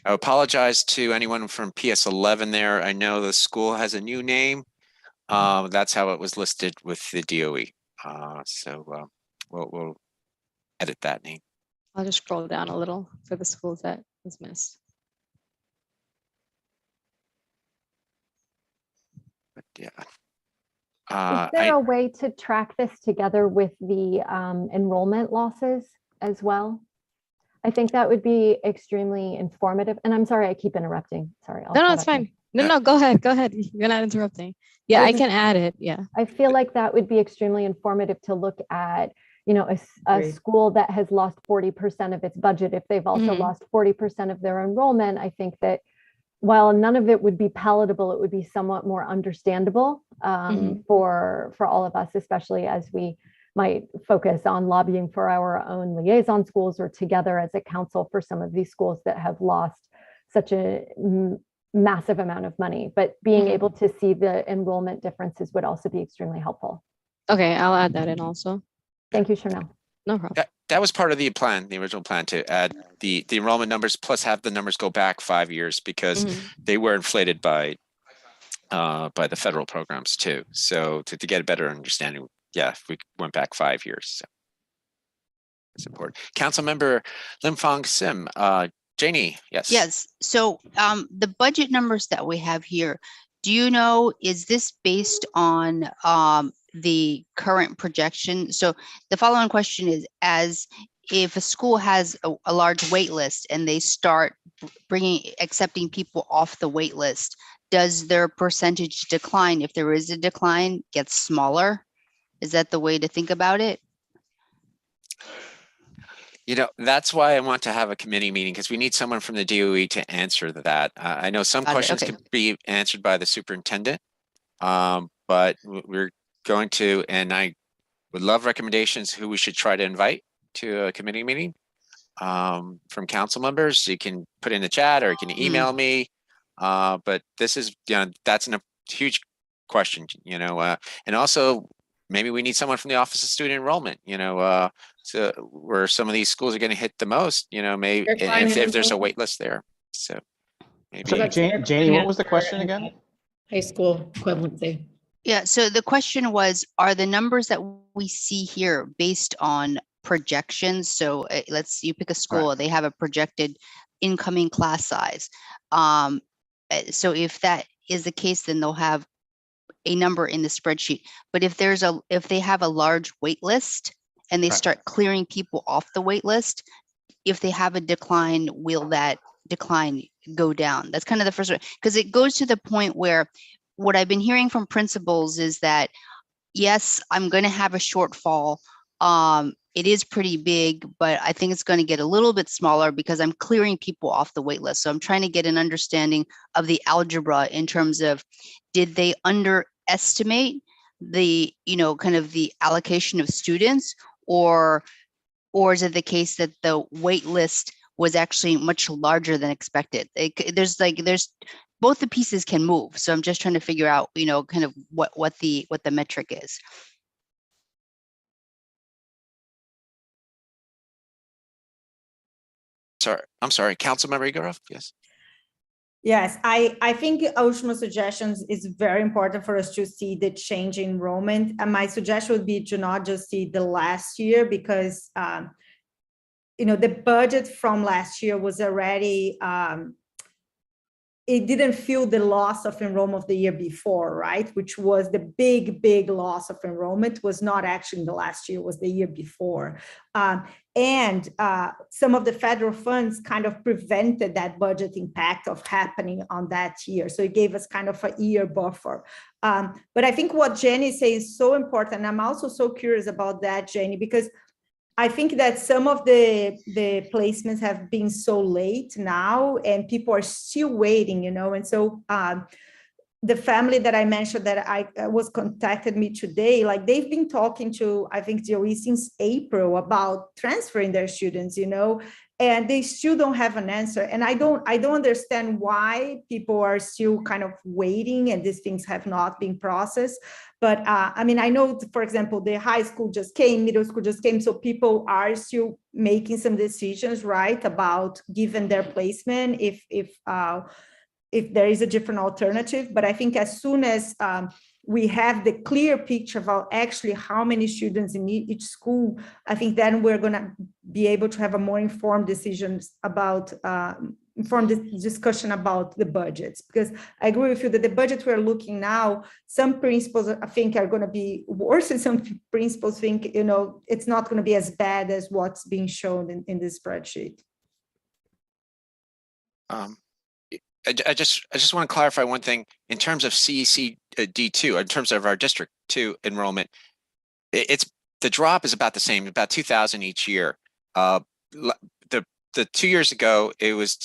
I apologize to anyone from PS11 there. I know the school has a new name. That's how it was listed with the DOE. So we'll edit that name. I'll just scroll down a little for the schools that was missed. But yeah. Is there a way to track this together with the enrollment losses as well? I think that would be extremely informative. And I'm sorry, I keep interrupting. Sorry. No, it's fine. No, go ahead. Go ahead. You're not interrupting. Yeah, I can add it. Yeah. I feel like that would be extremely informative to look at, you know, a Great. school that has lost 40% of its budget. If they've also Mhm. lost 40% of their enrollment, I think that while none of it would be palatable, it would be somewhat more understandable for all of us, especially as we might focus on lobbying for our own liaison schools or together as a council for some of these schools that have lost such a massive amount of money. But being able to see the enrollment differences would also be extremely helpful. Okay, I'll add that in also. Thank you, Chanel. No problem. That was part of the plan, the original plan, to add the enrollment numbers plus have the numbers go back 5 years because they were inflated by the federal programs too. So to get a better understanding, yeah, if we went back 5 years, so it's important. Councilmember Lim Fong Sim, Janie, yes. Yes. So the budget numbers that we have here, do you know, is this based on the current projection? So the following question is, as if a school has a large wait list and they start accepting people off the wait list, does their percentage decline? If there is a decline, gets smaller? Is that the way to think about it? You know, that's why I want to have a committee meeting, because we need someone from the DOE to answer that. I know some Got it, questions okay. can be answered by the superintendent, but we're going to, and I would love recommendations who we should try to invite to a committee meeting from council members. You can put in the chat or you can email me. But this is, you know, that's a huge question, you know, and also maybe we need someone from the Office of Student Enrollment, so where some of these schools are going to hit the most, maybe if there's a wait list there. So maybe. So Janie, what was the question again? High school equivalency. Yeah, so the question was, are the numbers that we see here based on projections? So you pick a school, they have a projected incoming class size. So if that is the case, then they'll have a number in the spreadsheet. But if they have a large wait list and they start clearing people off the wait list, if they have a decline, will that decline go down? That's kind of the first one, because it goes to the point where what I've been hearing from principals is that, yes, I'm going to have a shortfall. It is pretty big, but I think it's going to get a little bit smaller because I'm clearing people off the wait list. So I'm trying to get an understanding of the algebra in terms of, did they underestimate the, kind of the allocation of students, or is it the case that the wait list was actually much larger than expected? There's both the pieces can move. So I'm just trying to figure out, kind of what the metric is. I'm sorry, Councilmember Igorov, yes. Yes, I think Oshma's suggestions is very important for us to see the change in enrollment. And my suggestion would be to not just see the last year, because the budget from last year was already, it didn't feel the loss of enrollment of the year before, right? Which was the big loss of enrollment, was not actually in the last year, was the year before. And some of the federal funds kind of prevented that budget impact of happening on that year. So it gave us kind of a year buffer. But I think what Jenny says is so important. I'm also so curious about that, Jenny, because I think that some of the placements have been so late now, and people are still waiting, and so the family that I mentioned that I was contacted me today, like they've been talking to, I think, DOE since April about transferring their students, and they still don't have an answer. And I don't understand why people are still kind of waiting and these things have not been processed. But I mean, I know, for example, the high school just came, middle school just came, so people are still making some decisions, right, about given their placement, if there is a different alternative. But I think as soon as we have the clear picture about actually how many students in each school, I think then we're going to be able to have a more informed decisions about, informed discussion about the budgets. Because I agree with you that the budget we're looking now, some principals I think are going to be worse, and some principals think, it's not going to be as bad as what's being shown in this spreadsheet. I just want to clarify one thing in terms of CECD2, in terms of our District 2 enrollment. The drop is about the same, about 2,000 each year. The 2 years ago, it was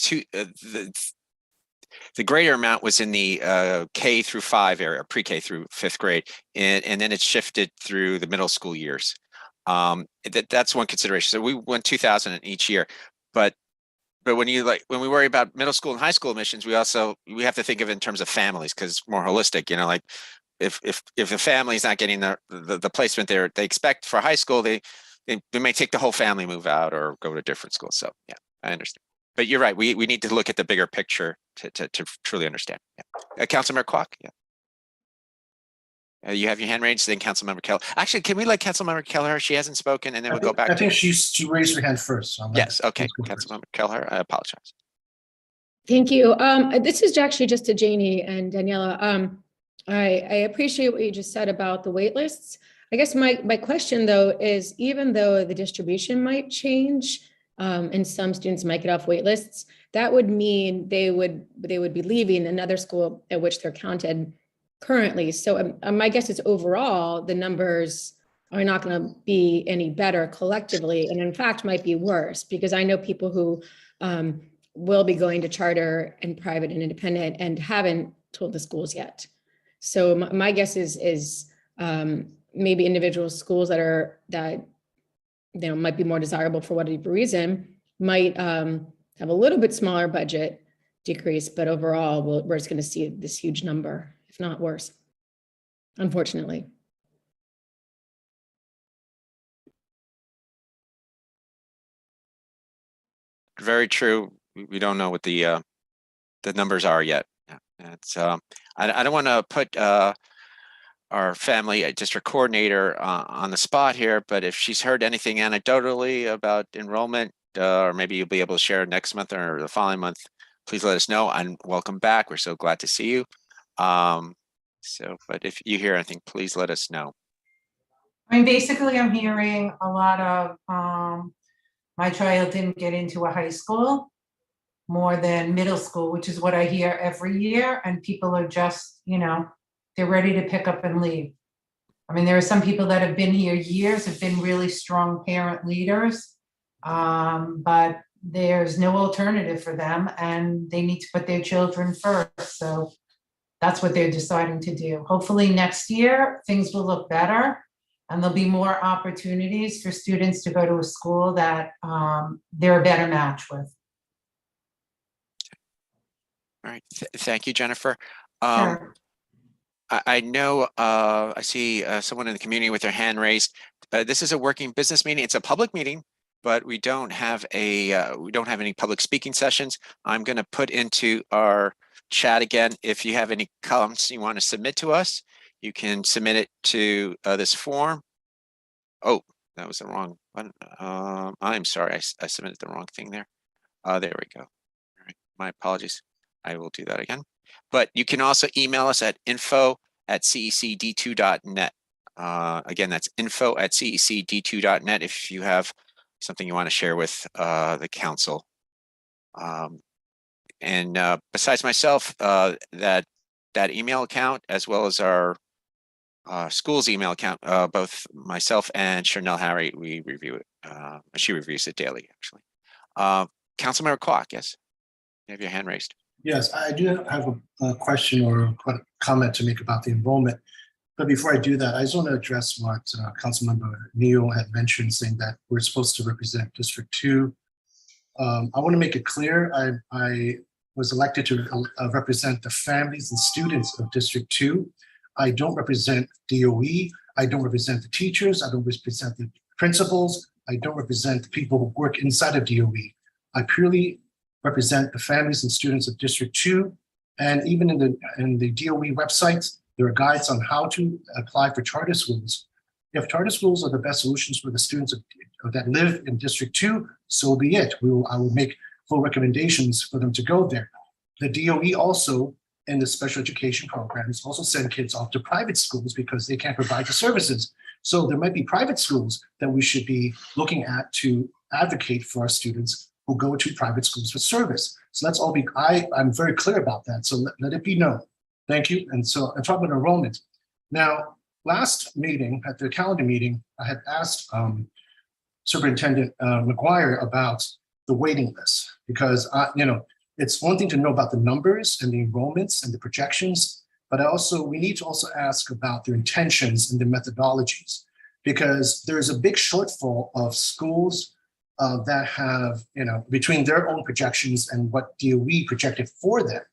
the greater amount was in the K through 5 area, pre-K through 5th grade, and then it shifted through the middle school years. That's one consideration. So we went 2,000 each year, but when we worry about middle school and high school admissions, we have to think of it in terms of families, because it's more holistic. Like if a family is not getting the placement they expect for high school, they may take the whole family, move out, or go to a different school. So yeah, I understand. But you're right. We need to look at the bigger picture to truly understand. Yeah. Councilmember Kwok. Yeah. You have your hand raised, then Councilmember Keller. Actually, can we let Councilmember Keller? She hasn't spoken, and then we'll go back. I think she raised her hand first. So yes. Okay. Councilmember Keller, I apologize. Thank you. This is actually just to Janie and Daniela. I appreciate what you just said about the wait lists. I guess my question though is, even though the distribution might change and some students might get off wait lists, that would mean they would be leaving another school at which they're counted currently. So my guess is overall the numbers are not going to be any better collectively, and in fact might be worse, because I know people who will be going to charter and private and independent and haven't told the schools yet. So my guess is maybe individual schools that might be more desirable for whatever reason might have a little bit smaller budget decrease, but overall we're just going to see this huge number, if not worse, unfortunately. very true. We don't know what the numbers are yet. It's I don't want to put our family district coordinator on the spot here, but if she's heard anything anecdotally about enrollment, or maybe you'll be able to share next month or the following month, please let us know, and welcome back. We're so glad to see you. But if you hear anything, please let us know. I mean, basically, I'm hearing a lot of my child didn't get into a high school more than middle school, which is what I hear every year. And people are just, they're ready to pick up and leave. I mean, there are some people that have been here years, have been really strong parent leaders, but there's no alternative for them and they need to put their children first. So that's what they're deciding to do. Hopefully next year, things will look better and there'll be more opportunities for students to go to a school that they're a better match with. All right, thank you, Jennifer. Sure. I know I see someone in the community with their hand raised. This is a working business meeting. It's a public meeting, but we don't have any public speaking sessions. I'm going to put into our chat again. If you have any comments you want to submit to us, you can submit it to this form. Oh, that was the wrong one. I'm sorry, I submitted the wrong thing there. There we go. All right, my apologies. I will do that again. But you can also email us at info@cecd2.net. Again, that's info@cecd2.net if you have something you want to share with the council. And besides myself, that email account, as well as our school's email account, both myself and Chanel Harry, we review it. She reviews it daily, actually. Councilmember Kwok, yes, you have your hand raised. Yes, I do have a question or a comment to make about the enrollment. But before I do that, I just want to address what Councilmember Neal had mentioned, saying that we're supposed to represent District 2. I want to make it clear, I was elected to represent the families and students of District 2. I don't represent DOE. I don't represent the teachers. I don't represent the principals. I don't represent the people who work inside of DOE. I purely represent the families and students of District 2. And even in the DOE websites, there are guides on how to apply for charter schools. If charter schools are the best solutions for the students that live in District 2, so be it. I will make full recommendations for them to go there. The DOE also, in the special education programs, also send kids off to private schools because they can't provide the services. So there might be private schools that we should be looking at to advocate for our students who go to private schools for service. So let's all be, I'm very clear about that. So let it be known. Thank you. And so I'm talking about enrollment. Now, last meeting, at the calendar meeting, I had asked Superintendent McGuire about the waiting list because, it's one thing to know about the numbers and the enrollments and the projections, but we need to also ask about their intentions and the methodologies, because there's a big shortfall of schools that have, between their own projections and what DOE projected for them.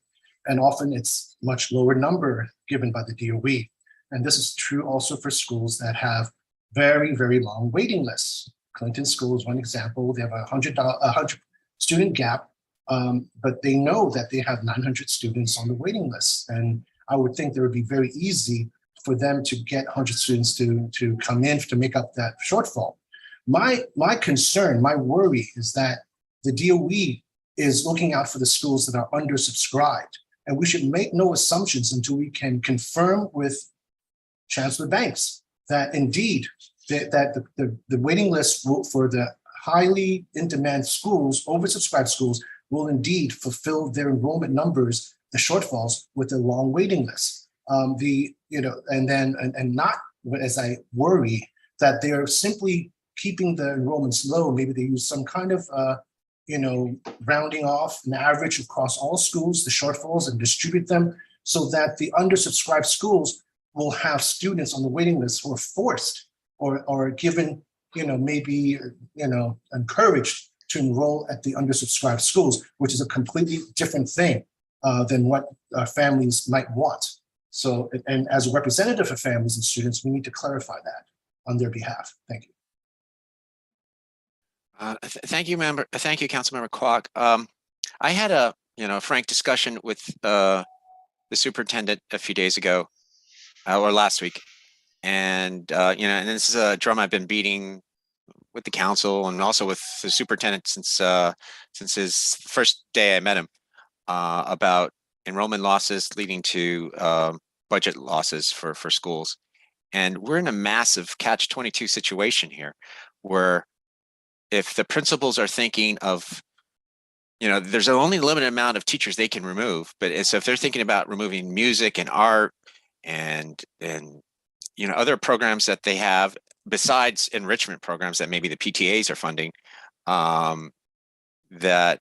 And often it's much lower number given by the DOE. And this is true also for schools that have very, very long waiting lists. Clinton School is one example. They have a 100 student gap, but they know that they have 900 students on the waiting list. And I would think that it would be very easy for them to get 100 students to come in to make up that shortfall. My concern, my worry is that the DOE is looking out for the schools that are undersubscribed. And we should make no assumptions until we can confirm with Chancellor Banks that indeed that the waiting list for the highly in-demand schools, oversubscribed schools, will indeed fulfill their enrollment numbers, the shortfalls, with a long waiting list. And not as I worry that they're simply keeping the enrollments low. Maybe they use some kind of rounding off an average across all schools, the shortfalls, and distribute them so that the undersubscribed schools will have students on the waiting list who are forced or given, encouraged to enroll at the undersubscribed schools, which is a completely different thing than what families might want. So, and as a representative of families and students, we need to clarify that on their behalf. Thank you. Thank you, member. Thank you, Councilmember Kwok. I had a frank discussion with the superintendent a few days ago, or last week, and and this is a drum I've been beating with the council and also with the superintendent since his first day I met him, about enrollment losses leading to budget losses for schools. And we're in a massive catch-22 situation here, where if the principals are thinking of, there's only a limited amount of teachers they can remove, but so if they're thinking about removing music and art and other programs that they have besides enrichment programs that maybe the PTAs are funding, that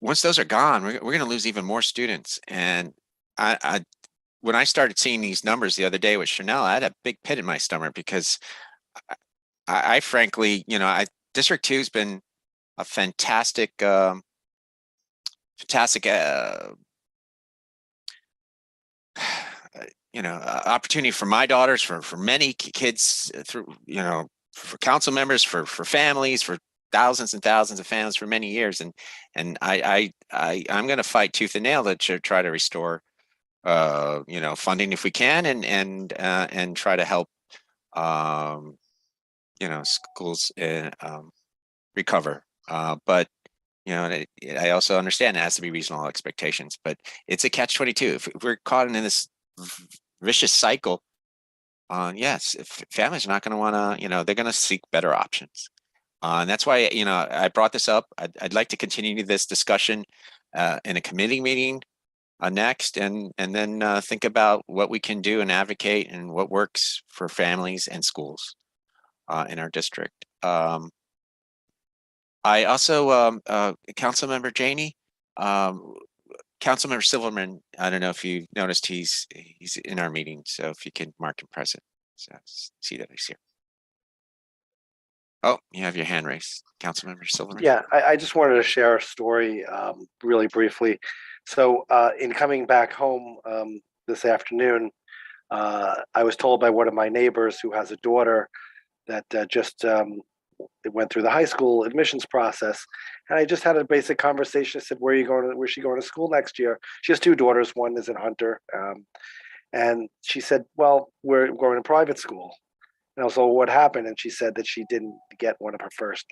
once those are gone, we're going to lose even more students. And when I started seeing these numbers the other day with Chanel, I had a big pit in my stomach, because I frankly, District 2 has been a fantastic opportunity for my daughters, for many kids, through, for council members, for families, for thousands and thousands of families for many years. And I'm going to fight tooth and nail to try to restore funding if we can, and try to help schools recover. But I also understand it has to be reasonable expectations, but it's a catch-22. If we're caught in this vicious cycle, yes, if families are not going to want to, they're going to seek better options. And that's why, I brought this up. I'd like to continue this discussion in a committee meeting next, and then think about what we can do and advocate and what works for families and schools in our district. I also, Councilmember Janey, Councilmember Silverman, I don't know if you noticed, he's in our meeting, so if you can mark him present, so see that he's here. Oh, you have your hand raised, Councilmember Silverman. Yeah, I just wanted to share a story really briefly. So in coming back home this afternoon, I was told by one of my neighbors who has a daughter that just went through the high school admissions process. And I just had a basic conversation. I said, where's she going to school next year? She has two daughters. One is in Hunter. And she said, well, we're going to private school. And I was like, well, what happened? And she said that she didn't get one of her first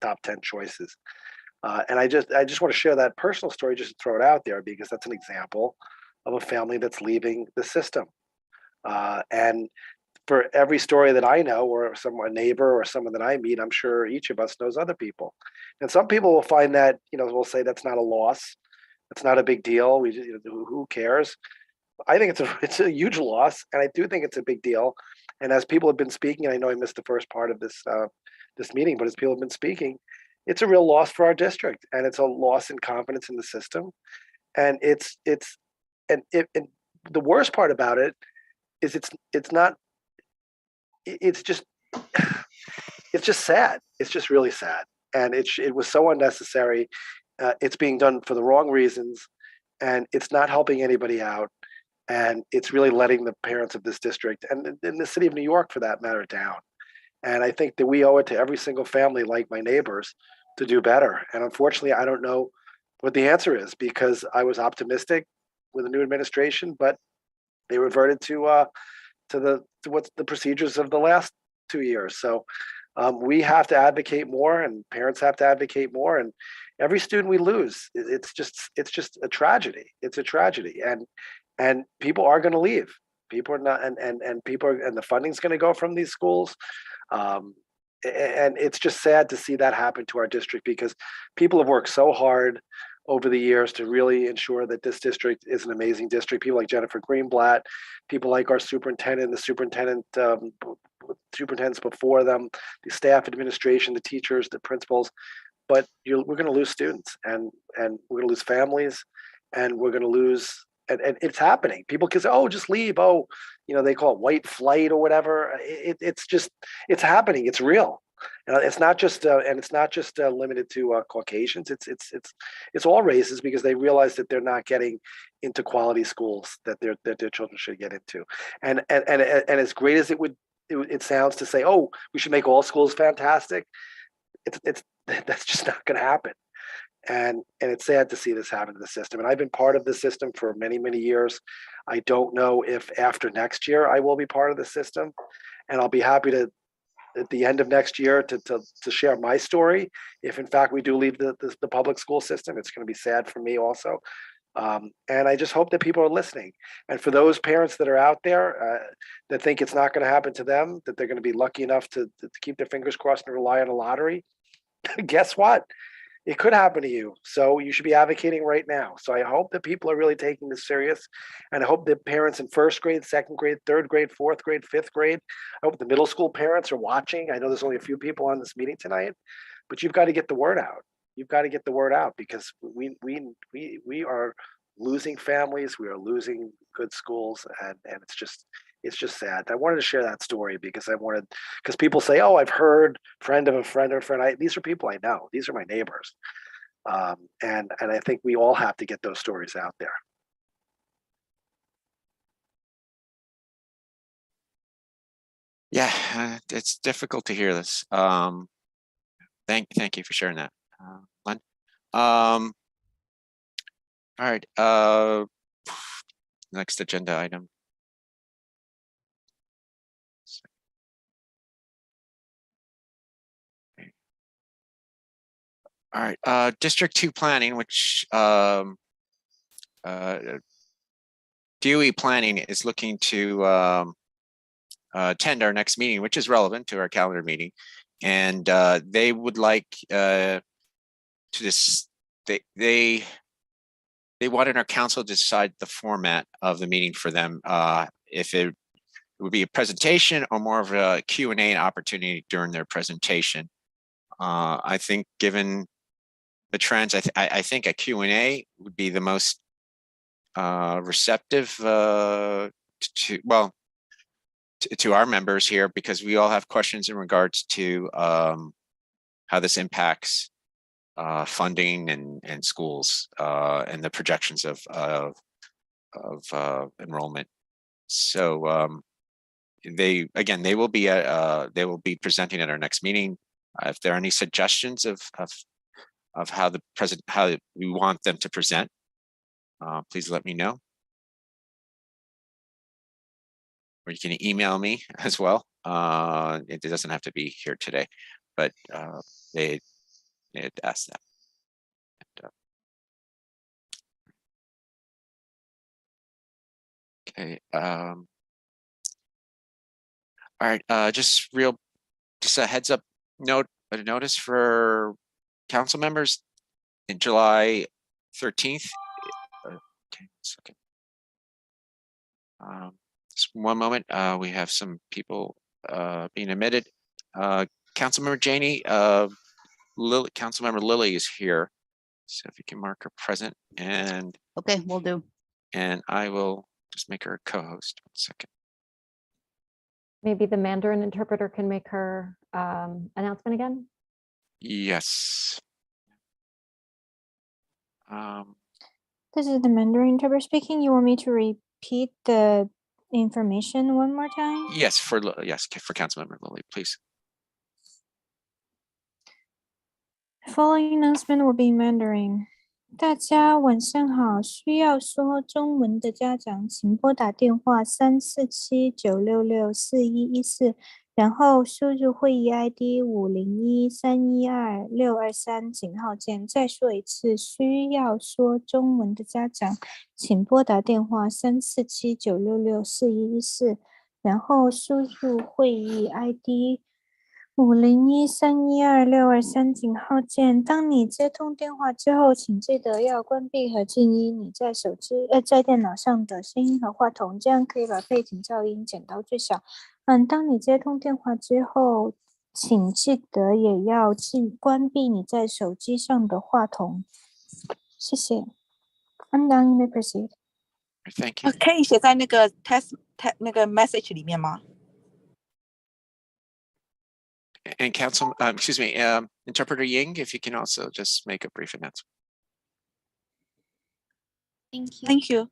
top 10 choices. And I just want to share that personal story, just to throw it out there, because that's an example of a family that's leaving the system. And for every story that I know, or a neighbor or someone that I meet, I'm sure each of us knows other people. And some people will find that, will say that's not a loss. It's not a big deal. Who cares? I think it's a huge loss. And I do think it's a big deal. And as people have been speaking, and I know I missed the first part of this meeting, but as people have been speaking, it's a real loss for our district, and it's a loss in confidence in the system. And and the worst part about it is it's just sad. It's just really sad. And it was so unnecessary. It's being done for the wrong reasons, and it's not helping anybody out. And it's really letting the parents of this district, and in the city of New York for that matter, down. And I think that we owe it to every single family, like my neighbors, to do better. And unfortunately, I don't know what the answer is, because I was optimistic with the new administration, but they reverted to what's the procedures of the last 2 years. So we have to advocate more, and parents have to advocate more. And every student we lose, it's just a tragedy. It's a tragedy, and people are going to leave. People are not, and the funding's going to go from these schools. And it's just sad to see that happen to our district, because people have worked so hard over the years to really ensure that this district is an amazing district. People like Jennifer Greenblatt, people like our superintendent, superintendents before them, the staff, administration, the teachers, the principals. But we're going to lose students, and we're going to lose families, and we're going to lose. And it's happening. People can say, "Oh, just leave." Oh, they call it white flight or whatever. It's happening. It's real. It's not just limited to Caucasians. It's all races, because they realize that they're not getting into quality schools that their children should get into. And as great as it would it sounds to say, oh, we should make all schools fantastic. It's that's just not going to happen. And it's sad to see this happen to the system. And I've been part of the system for many, many years. I don't know if after next year I will be part of the system. And I'll be happy to, at the end of next year, to share my story. If in fact we do leave the public school system, it's going to be sad for me also. And I just hope that people are listening. And for those parents that are out there that think it's not going to happen to them, that they're going to be lucky enough to keep their fingers crossed and rely on a lottery, guess what? It could happen to you. So you should be advocating right now. So I hope that people are really taking this serious. And I hope that parents in first grade, second grade, third grade, fourth grade, fifth grade, I hope the middle school parents are watching. I know there's only a few people on this meeting tonight, but you've got to get the word out. You've got to get the word out, because we are losing families. We are losing good schools. And it's just sad. I wanted to share that story because people say, oh, I've heard friend of a friend or a friend. These are people I know. These are my neighbors. And I think we all have to get those stories out there. Yeah, it's difficult to hear this. Thank you for sharing that, Len. All right. Next agenda item. All right, District 2 planning, which DOE planning is looking to attend our next meeting, which is relevant to our calendar meeting. And they would like to just, they wanted our council to decide the format of the meeting for them, if it would be a presentation or more of a Q&A opportunity during their presentation. I think given the trends, I think a Q&A would be the most receptive to our members here, because we all have questions in regards to how this impacts funding and schools and the projections of enrollment. So they will be presenting at our next meeting. If there are any suggestions of how we want them to present, please let me know. Or you can email me as well. It doesn't have to be here today, but they had asked that. Okay. All right. Just a heads up notice for council members in July 13th. Okay, second. Just one moment. We have some people being admitted. Councilmember Janey, Councilmember Lilly is here. So if you can mark her present, and Okay, we'll do. And I will just make her a co-host. 1 second. Maybe the Mandarin interpreter can make her announcement again. Yes. This is the Mandarin interpreter speaking. You want me to repeat the information one more time? Yes, for Councilmember Lilly, please. The following announcement will be in Mandarin. 大家晚上好，需要说中文的家长，请拨打电话347-966-4114，然后输入会议 ID 501-312-623井号键。再说一次，需要说中文的家长，请拨打电话347-966-4114，然后输入会议 ID 501-312-623井号键。当你接通电话之后，请记得要关闭和静音你在在电脑上的声音和话筒，这样可以把背景噪音减到最小。当你接通电话之后，请记得也要关闭你在手机上的话筒。谢谢。I'm done. You may proceed. Thank you. 可以写在那个 那个 message 里面吗？ And Interpreter Ying, if you can also just make a brief announcement. Thank you. Thank you.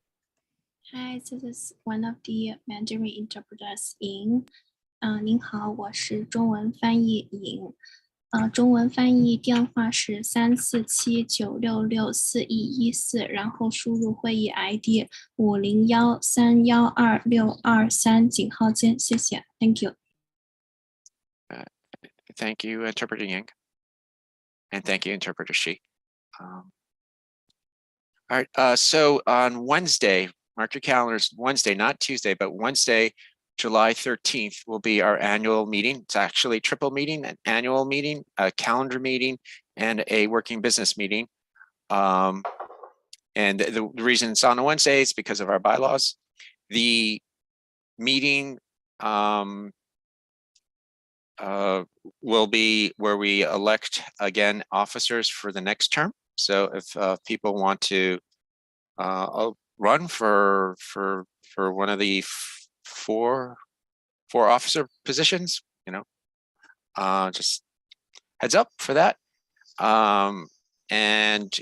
Hi, this is one of the Mandarin interpreters, Ying. 您好，我是中文翻译颖。中文翻译电话是34796641114，然后输入会议 ID 501312623井号键，谢谢 ，Thank you。 Thank you, Interpreter Ying. And thank you, Interpreter Shi. All right, so on Wednesday, mark your calendars, Wednesday, not Tuesday, but Wednesday, July 13th will be our annual meeting. It's actually a triple meeting, an annual meeting, a calendar meeting, and a working business meeting. And the reason it's on a Wednesday is because of our bylaws. The meeting will be where we elect again officers for the next term. So if people want to run for one of the four officer positions, you know, just heads up for that. And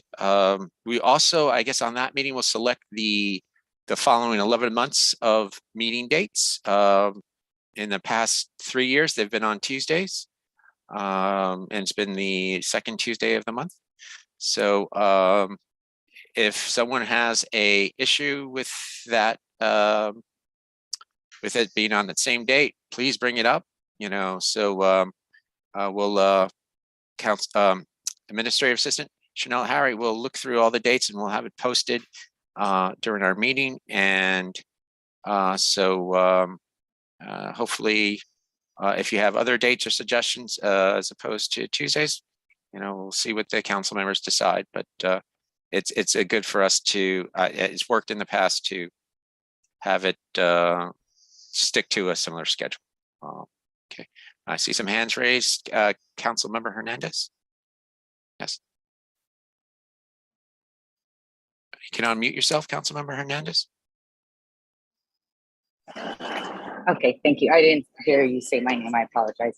we also, I guess, on that meeting, we'll select the following 11 months of meeting dates. In the past 3 years, they've been on Tuesdays, and it's been the second Tuesday of the month. So if someone has a issue with that, with it being on the same date, please bring it up. You know, so we'll Administrative Assistant Chanel Harry will look through all the dates and we'll have it posted during our meeting. And hopefully, if you have other dates or suggestions as opposed to Tuesdays, you know, we'll see what the council members decide. But it's a good for us to. It's worked in the past to have it stick to a similar schedule. Okay, I see some hands raised. Council Member Hernandez. Yes. You can unmute yourself, Council Member Hernandez. Okay, thank you. I didn't hear you say my name. I apologize.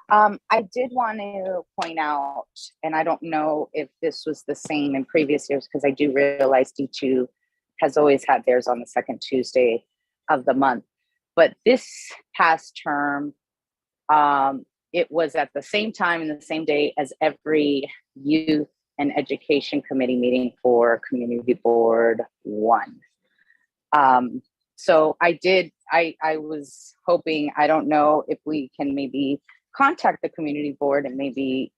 I did want to point out, and I don't know if this was the same in previous years, because I do realize D2 has always had theirs on the second Tuesday of the month. But this past term, it was at the same time and the same day as every youth and education committee meeting for Community Board 1. So I was hoping, I don't know if we can maybe contact the community board, and maybe,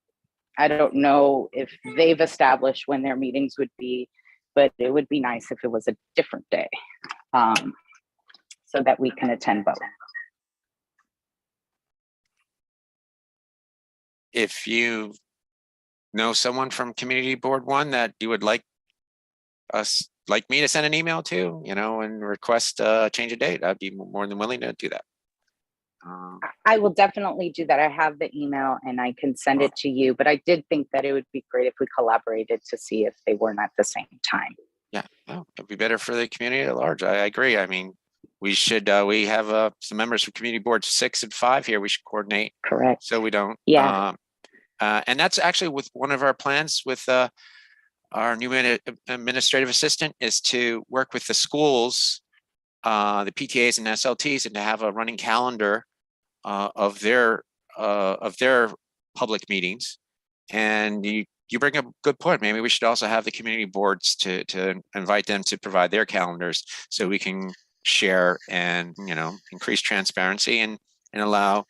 I don't know if they've established when their meetings would be, but it would be nice if it was a different day, so that we can attend both. If you know someone from Community Board 1 that you would like me to send an email to, you know, and request a change of date, I'd be more than willing to do that. I will definitely do that. I have the email and I can send it to you, but I did think that it would be great if we collaborated to see if they weren't at the same time. Yeah, no, it'd be better for the community at large. I agree. I mean, we should, we have some members from Community Board 6 and 5 here. We should coordinate. Correct. So we don't. Yeah. And that's actually with one of our plans with our new administrative assistant is to work with the schools, the PTAs and SLTs, and to have a running calendar of their public meetings. And you bring up a good point. Maybe we should also have the community boards to invite them to provide their calendars so we can share and, you know, increase transparency and allow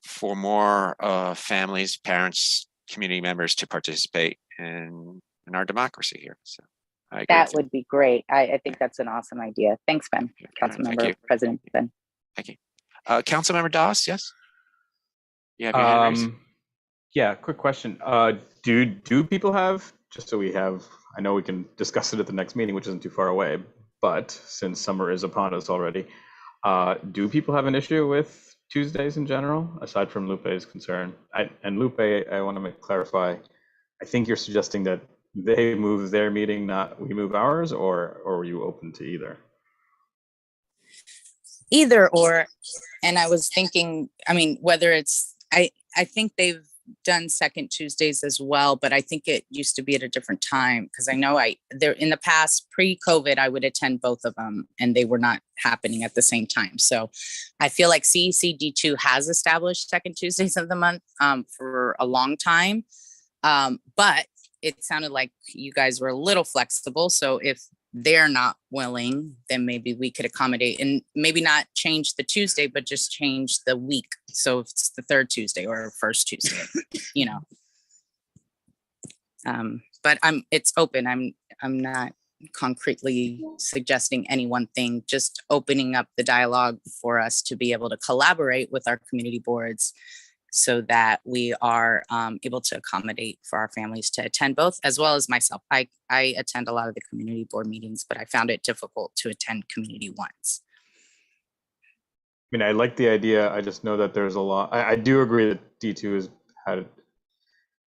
for more families, parents, community members to participate in our democracy here. So I agree. That would be great. I think that's an awesome idea. Thanks, Ben. Councilmember President Ben. Thank you. Councilmember Doss, yes? You have your hand raised? Yeah, quick question. Do people have, just so we have, I know we can discuss it at the next meeting, which isn't too far away, but since summer is upon us already, do people have an issue with Tuesdays in general, aside from Lupe's concern? And Lupe, I want to clarify, I think you're suggesting that they move their meeting, not we move ours, or were you open to either? Either or. And I was thinking, I mean, whether it's, I think they've done second Tuesdays as well, but I think it used to be at a different time because I know there in the past pre-COVID, I would attend both of them and they were not happening at the same time. So I feel like CECD2 has established second Tuesdays of the month for a long time. But it sounded like you guys were a little flexible. So if they're not willing, then maybe we could accommodate and maybe not change the Tuesday, but just change the week. So if it's the third Tuesday or first Tuesday, you know. But it's open. I'm not concretely suggesting any one thing, just opening up the dialogue for us to be able to collaborate with our community boards so that we are able to accommodate for our families to attend both, as well as myself. I attend a lot of the community board meetings, but I found it difficult to attend community ones. I mean, I like the idea. I just know that there's a lot. I do agree that D2 has had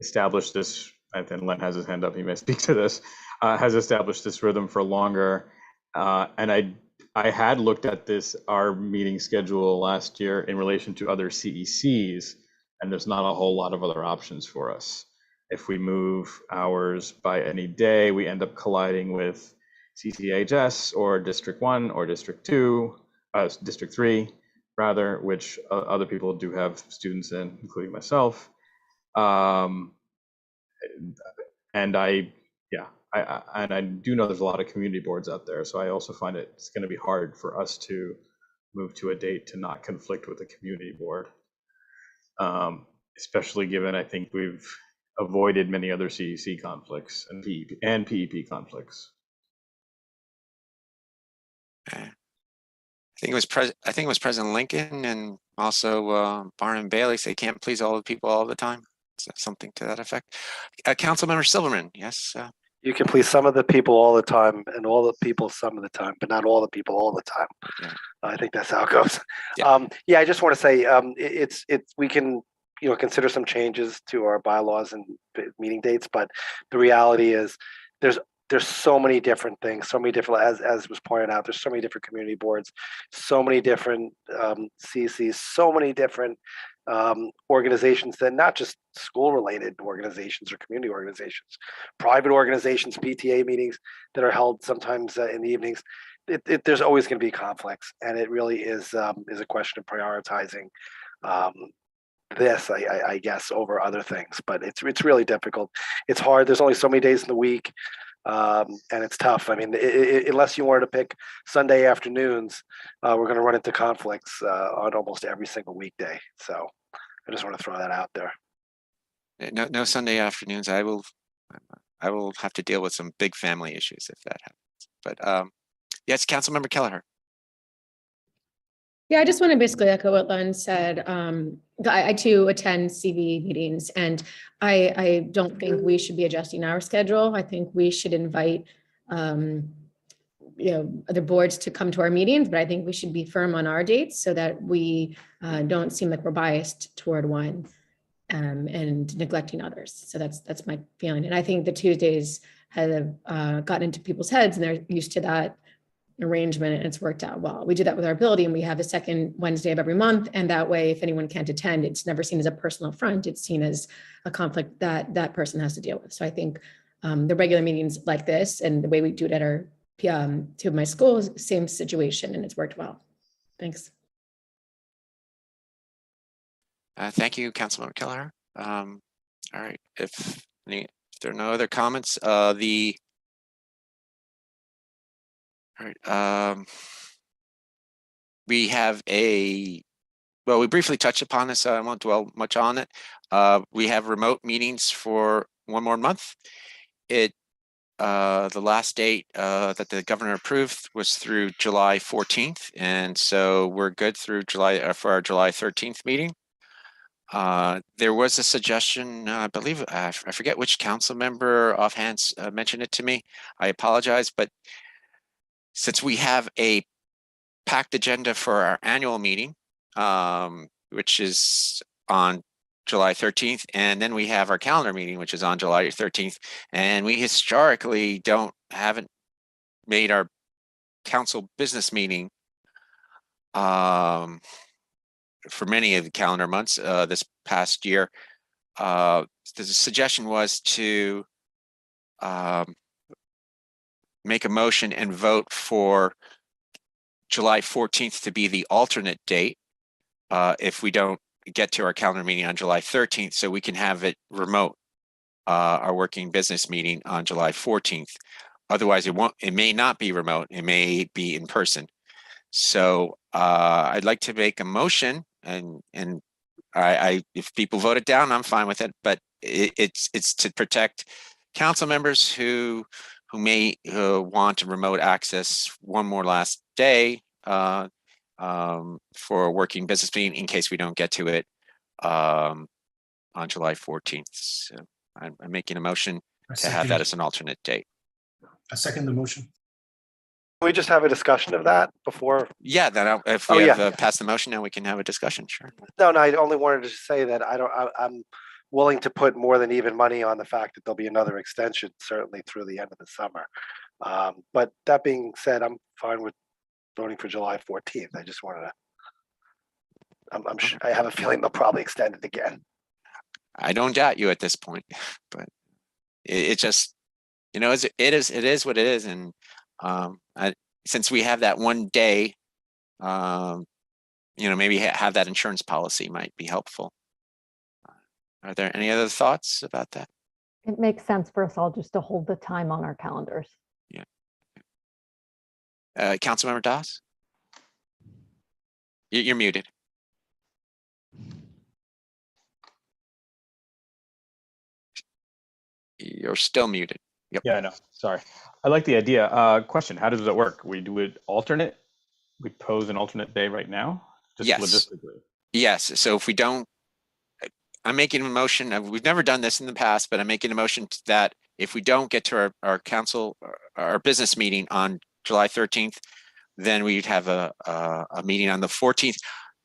established this, and then Len has his hand up, he may speak to this, has established this rhythm for longer. And I had looked at our meeting schedule last year in relation to other CECs, and there's not a whole lot of other options for us. If we move hours by any day, we end up colliding with CCHS or District 1 or District 2, District 3 rather, which other people do have students in, including myself. And I do know there's a lot of community boards out there, so I also find it's going to be hard for us to move to a date to not conflict with the community board, especially given I think we've avoided many other CEC conflicts and PEP conflicts. I think it was President Lincoln and also Barnum Bailey say can't please all the people all the time. So something to that effect. Councilmember Silverman, yes. You can please some of the people all the time and all the people some of the time, but not all the people all the time. Yeah. I think that's how it goes. Yeah. I just want to say we can consider some changes to our bylaws and meeting dates, but the reality is there's so many different things, so many different, as was pointed out, there's so many different community boards, so many different CCs, so many different organizations that not just school related organizations or community organizations, private organizations, PTA meetings that are held sometimes in the evenings. There's always going to be conflicts, and it really is a question of prioritizing this, I guess, over other things. But it's really difficult. It's hard. There's only so many days in the week. And it's tough. I mean, unless you wanted to pick Sunday afternoons, we're going to run into conflicts on almost every single weekday. So I just want to throw that out there. No Sunday afternoons. I will have to deal with some big family issues if that happens. But yes, Councilmember Kelleher. Yeah, I just want to basically echo what Len said. I too attend CV meetings, and I don't think we should be adjusting our schedule. I think we should invite other boards to come to our meetings, but I think we should be firm on our dates so that we don't seem like we're biased toward one and neglecting others. So that's my feeling. And I think the Tuesdays have gotten into people's heads and they're used to that arrangement, and it's worked out well. We do that with our ability, and we have the second Wednesday of every month. And that way, if anyone can't attend, it's never seen as a personal affront. It's seen as a conflict that that person has to deal with. So I think the regular meetings like this and the way we do it at our two of my schools, same situation, and it's worked well. Thanks. Thank you, Councilmember Kelleher. All right, if there are no other comments, we have we briefly touched upon this. I won't dwell much on it. We have remote meetings for one more month. The last date that the governor approved was through July 14th. And so we're good through July for our July 13th meeting. There was a suggestion, I believe, I forget which council member offhand mentioned it to me. I apologize, but since we have a packed agenda for our annual meeting, which is on July 13th, and then we have our calendar meeting, which is on July 13th, and we historically haven't made our council business meeting for many of the calendar months this past year the suggestion was to make a motion and vote for July 14th to be the alternate date if we don't get to our calendar meeting on July 13th, so we can have it remote, our working business meeting on July 14th. Otherwise, it may not be remote, it may be in person. So I'd like to make a motion, and if people vote it down, I'm fine with it, but it's to protect council members who may want remote access one more last day for a working business meeting in case we don't get to it on July 14th. So I'm making a motion to have that as an alternate date. I second the motion. Can we just have a discussion of that before? Yeah, then if we have passed the motion, now we can have a discussion. Sure. No, I only wanted to say that I'm willing to put more than even money on the fact that there'll be another extension, certainly through the end of the summer. But that being said, I'm fine with voting for July 14th. I just wanted to, I have a feeling they'll probably extend it again. I don't doubt you at this point, but it just, it is what it is. And since we have that one day, maybe have that insurance policy might be helpful. Are there any other thoughts about that? It makes sense for us all just to hold the time on our calendars. Yeah. Councilmember Doss? You're muted. You're still muted. Yep. Yeah, I know. Sorry. I like the idea. Question, how does it work? We do it alternate? We pose an alternate day right now? Just yes. Logistically. Yes. So if we don't, I'm making a motion. We've never done this in the past, but I'm making a motion that if we don't get to our council, our business meeting on July 13th, then we'd have a meeting on the 14th.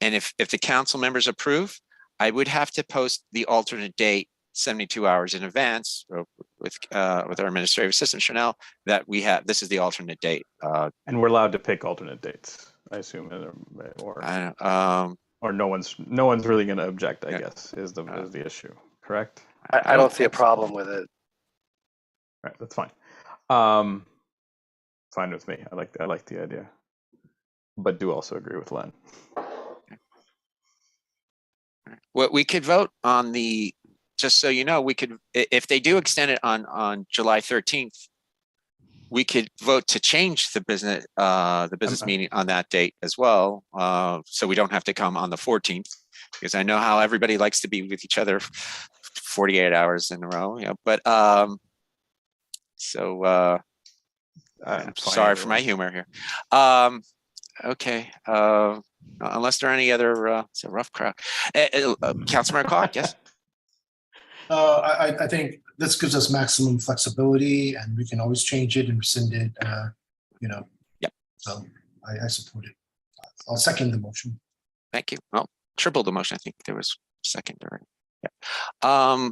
And if the council members approve, I would have to post the alternate date 72 hours in advance with our administrative assistant Chanel that we have. This is the alternate date. And we're allowed to pick alternate dates, I assume, or I don't, or no one's really going to object. I guess is the issue. Correct. I don't see a problem with it. Right, that's fine. Fine with me. I like the idea, but do also agree with Len. What we could vote on the. Just so you know, we could, if they do extend it on July 13th, we could vote to change the business meeting on that date as well. So we don't have to come on the 14th, because I know how everybody likes to be with each other 48 hours in a row. But I'm sorry for my humor here. Okay. Unless there are any other, it's a rough crowd. Councilmember Clark, yes. I think this gives us maximum flexibility, and we can always change it and rescind it. Yep. So I support it. I'll second the motion. Thank you. Well, triple the motion. I think there was second already. Yeah.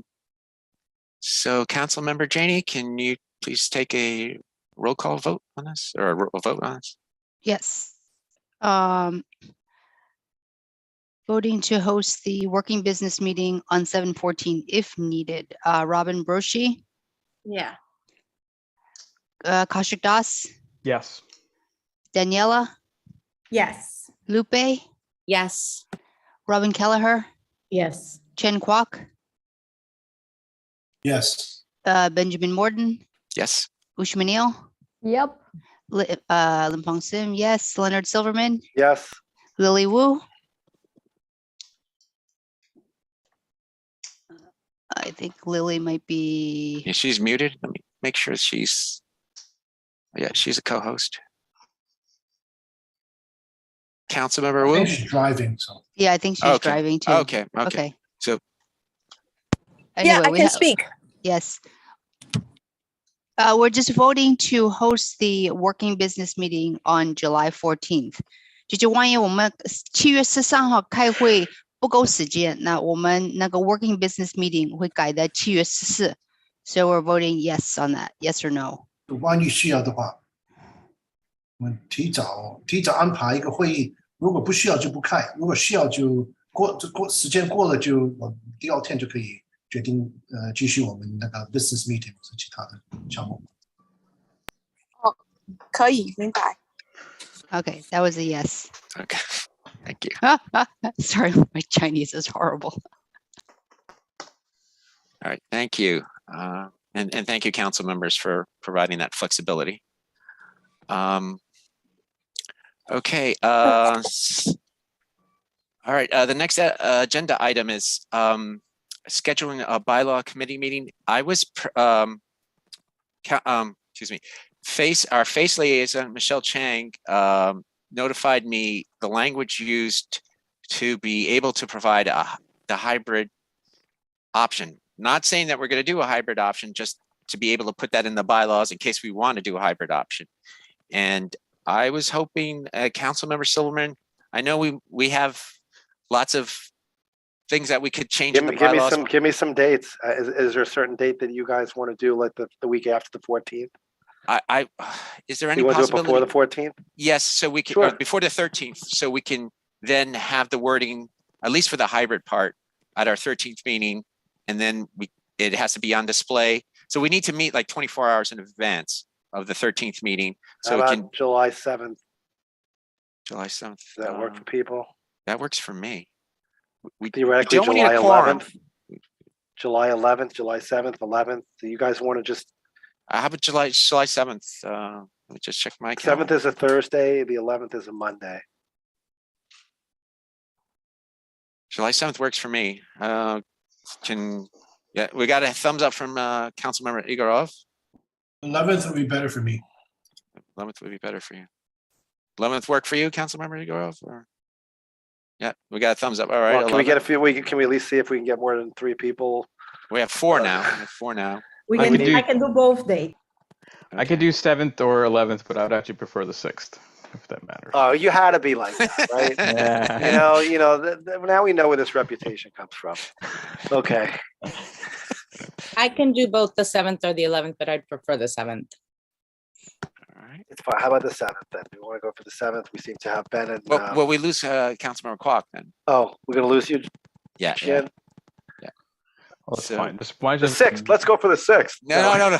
So Councilmember Janey, can you please take a roll call vote on this, or a vote on this? Yes. Voting to host the working business meeting on 7/14 if needed. Robin Broshi, Yeah. Kaushik Das, Yes. Daniela, Yes. Lupe, Yes. Robin Kelleher, Yes. Chen Kwok, Yes. Benjamin Morden, Yes. Ushma Neal, Yep. Limpong Sim, yes. Leonard Silverman, Yes. Lily Wu. I think Lily might be. Yeah, she's muted. Let me make sure she's. Yeah, she's a co-host. Councilmember I Wu. think she's driving. So Yeah, I think she's driving too. Okay. So. Anyway, Yeah, I can speak. Yes. We're just voting to host the working business meeting on July 14th. 就是万一我们7月13号开会不够时间，那我们那个 working business meeting 会改在7月14。So we're voting yes on that, yes or no. 万一需要的话，我们提早安排一个会议。如果不需要就不开，如果需要就时间过了就第二天就可以决定继续我们那个 business meeting 或者其他的项目。可以，明白。 Okay, that was a yes. Okay, thank you. Sorry, my Chinese is horrible. All right, thank you. And thank you, council members, for providing that flexibility. Okay. All right, the next agenda item is scheduling a bylaw committee meeting. I was, excuse me, our FACE liaison, Michelle Chang, notified me the language used to be able to provide the hybrid option. Not saying that we're going to do a hybrid option, just to be able to put that in the bylaws in case we want to do a hybrid option. And I was hoping, Councilmember Silverman, I know we have lots of things that we could change in the bylaws. Give me some dates. Is there a certain date that you guys want to do, like the week after the 14th? Is there any You want to do it possibility? before the 14th? Yes, so we can, Sure. before the 13th, so we can then have the wording, at least for the hybrid part, at our 13th meeting, and then it has to be on display. So we need to meet like 24 hours in advance of the 13th meeting. So How we about can, July 7th? July 7th. Does that work for people? That works for me. We Theoretically, don't need July a quorum. 11th, July 11th, July 7th, 11th. Do you guys want to just? How about July 7th? Let me just check my calendar. 7th is a Thursday. The 11th is a Monday. July 7th works for me. Yeah, we got a thumbs up from Councilmember Igorov. 11th would be better for me. 11th would be better for you. 11th work for you, Councilmember Igorov? Or? Yeah, we got a thumbs up. All right. Well, can we get a few? Can we at least see if we can get more than 3 people? We have 4 now. We have 4 now. I can do both dates. I could do 7th or 11th, but I would actually prefer the 6th, if that matters. Oh, you had to be like that, right? Yeah. You know. Now we know where this reputation comes from. Okay. I can do both the 7th or the 11th, but I'd prefer the 7th. All right. It's fine. How about the 7th then? Do we want to go for the 7th? We seem to have Ben and. Well, we lose Councilmember Kwok then. Oh, we're gonna lose you. Yeah. Jen? Well, that's So- fine. Why The just 6th. Let's go for the 6th. No.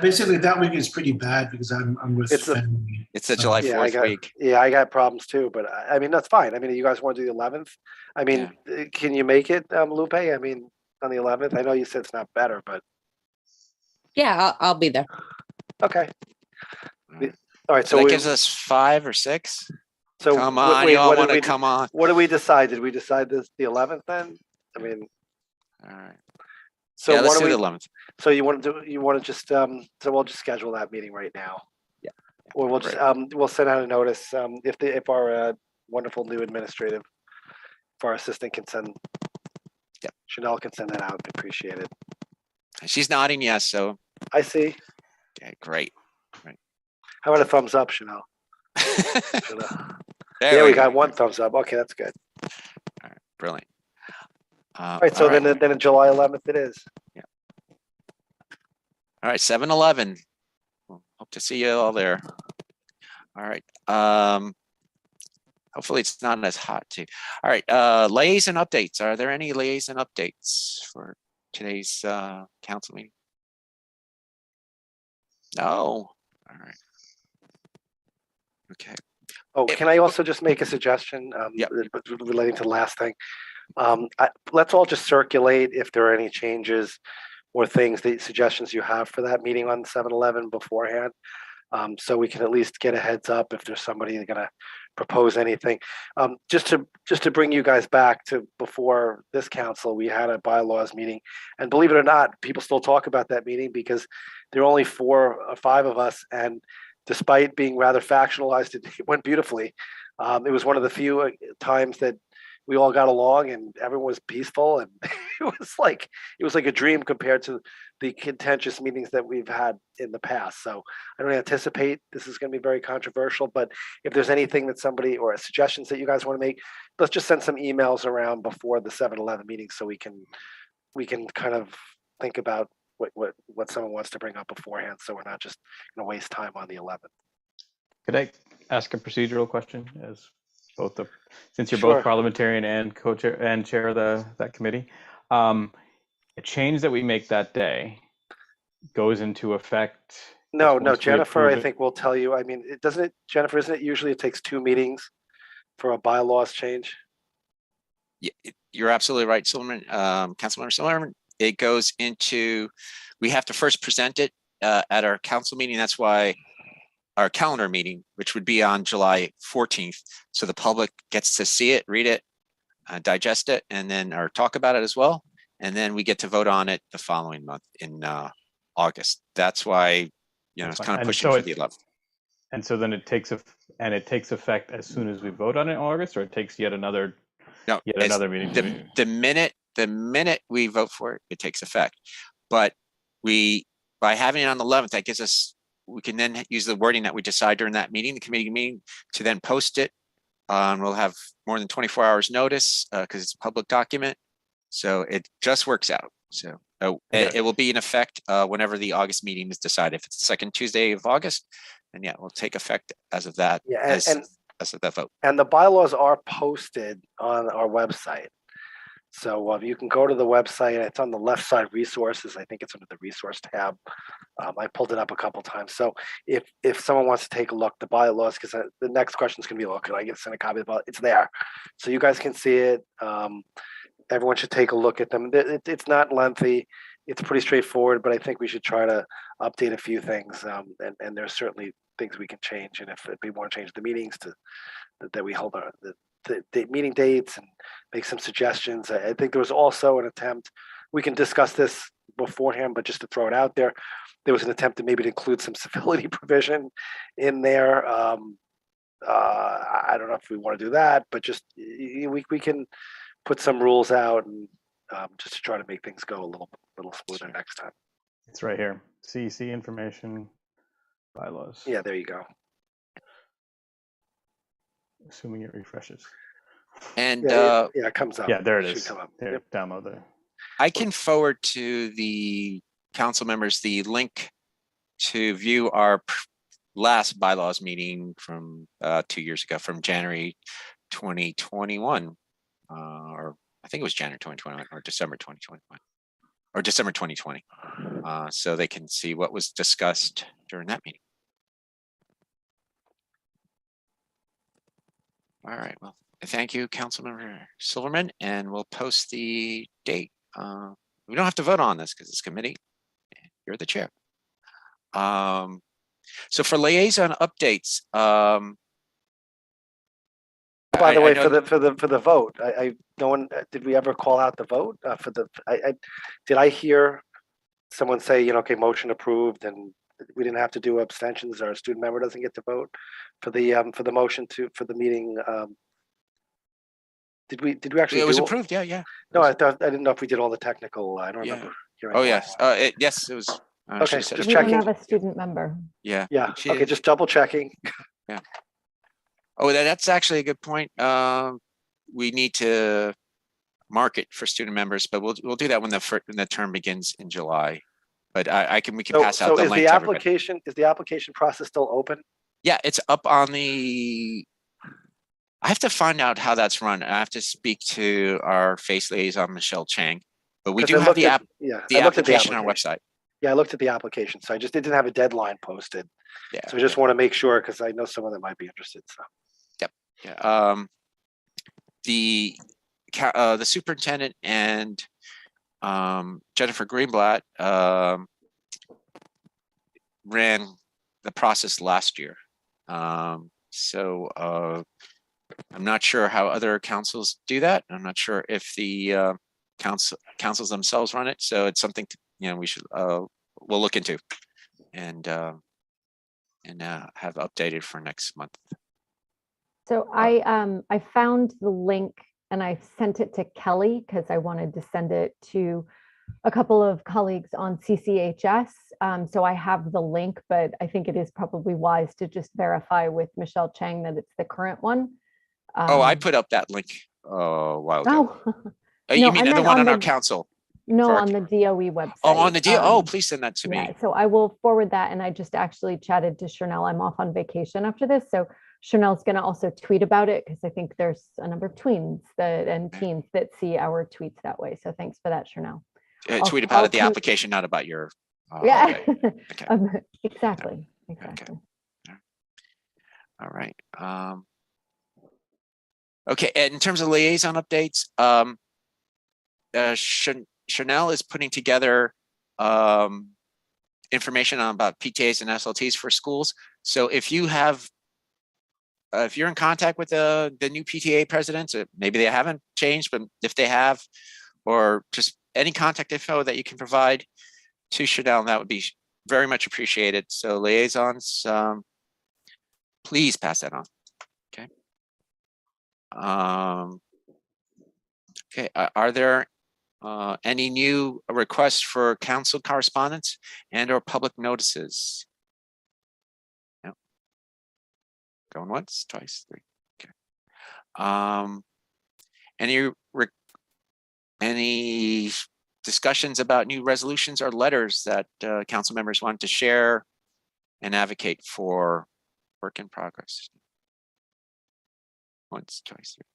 Basically, that week is pretty bad because I'm with It's a- family. It's the July Yeah, 4th week. I got problems too, but I mean that's fine. I mean, you guys want to do the 11th? I mean, can you make it, Lupe? I mean, on the 11th. I know you said it's not better, but Yeah, I'll be there. okay. All right. All right. So So that we, gives us 5 or 6. so Come on, wait, y'all what want did to we come on. what did we decide? Did we decide this the 11th then? I mean, All right. so Yeah, let's what do do the we? 11th. So you want to just so we'll just schedule that meeting right now. Yeah. Or we'll just Right. we'll send out a notice if our wonderful new administrative, if our assistant can send. Yep. Chanel can send that out. Appreciate it. She's nodding yes, so I see. okay, great. How about a thumbs up, Chanel? Chanel. There Yeah, we go. got 1 thumbs up. Okay, that's good. All right, brilliant. All right, so then in July 11th it is. All right, 7-11. Hope to see you all there. All right. Hopefully it's not as hot too. All right, liaison updates. Are there any liaison updates for today's council meeting? No. All right. Okay. Oh, can I also just make a suggestion Yep. relating to the last thing? Let's all just circulate if there are any changes or things, the suggestions you have for that meeting on 7-11 beforehand. So we can at least get a heads up if there's somebody going to propose anything. Just to bring you guys back to before this council, we had a bylaws meeting, and believe it or not, people still talk about that meeting because there are only 4 or 5 of us, and despite being rather factionalized, it went beautifully. It was one of the few times that we all got along and everyone was peaceful, and it was like a dream compared to the contentious meetings that we've had in the past. So I don't anticipate this is going to be very controversial, but if there's anything that somebody or suggestions that you guys want to make, let's just send some emails around before the 7-11 meeting so we can kind of think about what someone wants to bring up beforehand, so we're not just going to waste time on the 11th. Could I ask a procedural question as since you're Sure. both parliamentarian and co-chair and chair of that committee? a change that we make that day goes into effect. No, once we Jennifer, approve I it. think will tell you. I mean, doesn't it, Jennifer, isn't it usually it takes 2 meetings for a bylaws change? You're absolutely right, Silverman, Councilmember Silverman. It goes into, we have to first present it at our council meeting. That's why our calendar meeting, which would be on July 14th. So the public gets to see it, read it, digest it, and then or talk about it as well. And then we get to vote on it the following month in August. That's why, you know, it's kind of And pushing so for the 11th. And so then it takes effect as soon as we vote on it in August, or it takes yet another No, meeting. the minute we vote for it, it takes effect. But by having it on the 11th, that gives us, we can then use the wording that we decide during that meeting, the committee meeting, to then post it. We'll have more than 24 hours notice because it's a public document. So it just works out. So it will be in effect whenever the August meeting is decided. If it's the second Tuesday of August, then yeah, it will take effect as of that. Yeah, as of that vote. And the bylaws are posted on our website. So you can go to the website. It's on the left side, resources. I think it's under the resource tab. I pulled it up a couple times. So if someone wants to take a look, the bylaws, because the next question is going to be, well, could I send a copy of the bylaws? It's there. So you guys can see it. Everyone should take a look at them. It's not lengthy. It's pretty straightforward, but I think we should try to update a few things. And there's certainly things we can change. And if we want to change the meetings that we hold the meeting dates and make some suggestions. I think there was also an attempt, we can discuss this beforehand, but just to throw it out there, there was an attempt to maybe include some civility provision in there. I don't know if we want to do that, but just we can put some rules out and just to try to make things go a little smoother next time. It's right here. CEC information bylaws. Yeah, there you go. Assuming it refreshes. And yeah, it comes up. Yeah, there it should is. come up. There, Yep. download there. I can forward to the council members the link to view our last bylaws meeting from 2 years ago, from January 2021, or I think it was January 2021 or December 2021 or December 2020. So they can see what was discussed during that meeting. All right, well, thank you, Councilmember Silverman, and we'll post the date. We don't have to vote on this because it's committee. You're the chair. So for liaison updates, by the way, for the vote, no one, did we ever call out the vote for the? Did I hear someone say, you know, okay, motion approved, and we didn't have to do abstentions, or a student member doesn't get to vote for the motion for the meeting? Did we actually? It was approved. Yeah. No, I didn't know if we did all the technical. I don't remember hearing. Oh yes, yes, it was. Okay, just We checking. don't have a student member. Yeah. Okay, just double checking. Yeah. Oh, that's actually a good point. We need to mark it for student members, but we'll do that when the term begins in July. But we can pass out the link to everybody. Is the application process still open? Yeah, it's up on the. I have to find out how that's run. I have to speak to our face liaison, Michelle Chang. But we do have the application on our website. Yeah, I looked at the application, so it didn't have a deadline posted. Yeah. So I just want to make sure because I know someone that might be interested. So. Yep. Yeah. The superintendent and Jennifer Greenblatt ran the process last year. So I'm not sure how other councils do that. I'm not sure if the councils themselves run it. So it's something we should we'll look into and have updated for next month. So I found the link and I sent it to Kelly because I wanted to send it to a couple of colleagues on CCHS. So I have the link, but I think it is probably wise to just verify with Michelle Chang that it's the current one. I put up that link a while ago. No, you mean the one on our council? No, on the DOE website. Oh, on the DOE. Please send that to me. So I will forward that. And I just actually chatted to Chanel. I'm off on vacation after this. So Chanel's going to also tweet about it because I think there's a number of tweens and teens that see our tweets that way. So thanks for that, Chanel. tweet about I'll it, the tweet- application, not about your Yeah, holiday. Okay. exactly, exactly. All right. Okay, and in terms of liaison updates, Chanel is putting together information on about PTAs and SLTs for schools. So if you have, if you're in contact with the new PTA presidents, maybe they haven't changed, but if they have, or just any contact info that you can provide to Chanel, that would be very much appreciated. So liaisons, please pass that on. Okay. Okay. Are there any new requests for council correspondence and or public notices? No. Going once, twice, three. Okay. Any discussions about new resolutions or letters that council members want to share and advocate for work in progress? Once, twice, three.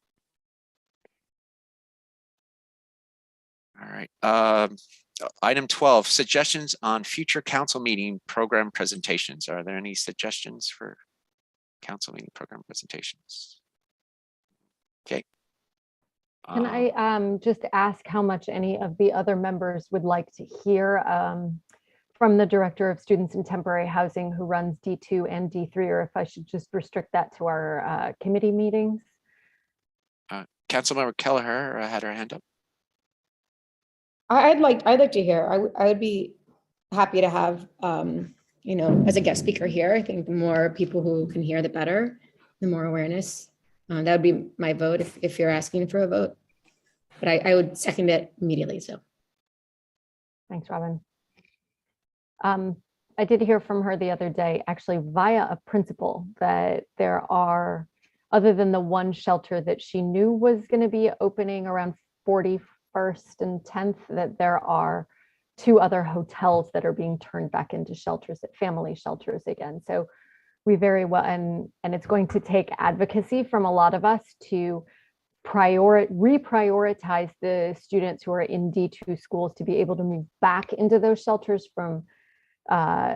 All right. Item 12, suggestions on future council meeting program presentations. Are there any suggestions for council meeting program presentations? Okay. Can I just ask how much any of the other members would like to hear from the Director of Students in Temporary Housing who runs D2 and D3, or if I should just restrict that to our committee meetings? Councilmember Kelleher had her hand up. I'd like to hear. I would be happy to have, you know, as a guest speaker here. I think the more people who can hear, the better, the more awareness. That would be my vote if you're asking for a vote. But I would second it immediately. So Thanks, Robin. I did hear from her the other day, actually via a principal, that there are, other than the one shelter that she knew was going to be opening around 41st and 10th, that there are 2 other hotels that are being turned back into shelters, family shelters again. So we very well, and it's going to take advocacy from a lot of us to reprioritize the students who are in D2 schools to be able to move back into those shelters from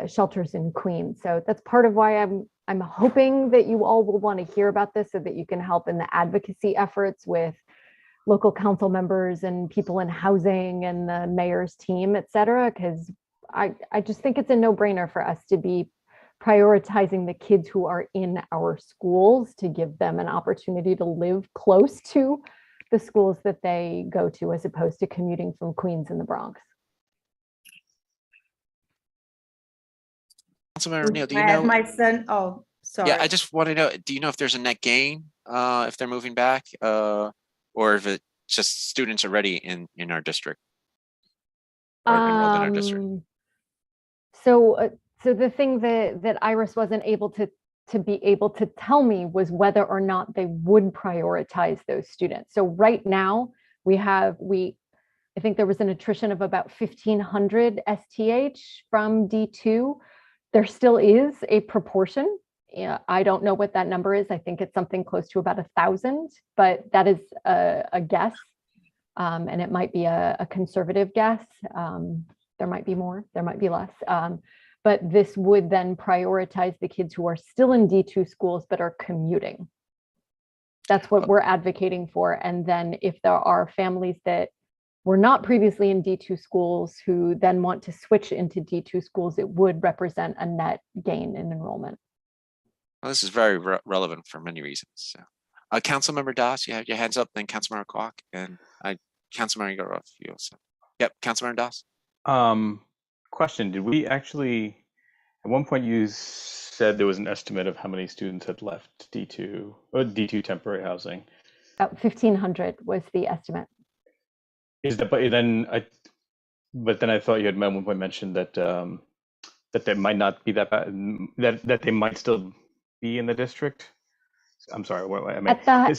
shelters in Queens. So that's part of why I'm hoping that you all will want to hear about this so that you can help in the advocacy efforts with local council members and people in housing and the mayor's team, et cetera, because I just think it's a no-brainer for us to be prioritizing the kids who are in our schools to give them an opportunity to live close to the schools that they go to, as opposed to commuting from Queens and the Bronx. Councilmember Neal, do you I have know? my son, oh, sorry. Yeah, I just want to know, do you know if there's a net gain if they're moving back or if it's just students already in our district or enrolled in our district? So the thing that Iris wasn't able to be able to tell me was whether or not they would prioritize those students. So right now I think there was an attrition of about 1,500 STH from D2. There still is a proportion. Yeah, I don't know what that number is. I think it's something close to about 1,000, but that is a guess. And it might be a conservative guess. There might be more, there might be less. But this would then prioritize the kids who are still in D2 schools but are commuting. That's what we're advocating for. And then if there are families that were not previously in D2 schools who then want to switch into D2 schools, it would represent a net gain in enrollment. Well, this is very relevant for many reasons. So, Councilmember Das, you have your hands up, then Councilmember Kwok, and Councilmember Garofio. So, yep, Councilmember Das. Question, did we actually, at one point you said there was an estimate of how many students had left D2 or D2 temporary housing? About 1,500 was the estimate. Is that, but then I thought you had at one point mentioned that that they might not be that bad, that they might still be in the district. I'm sorry. What I mean, I'm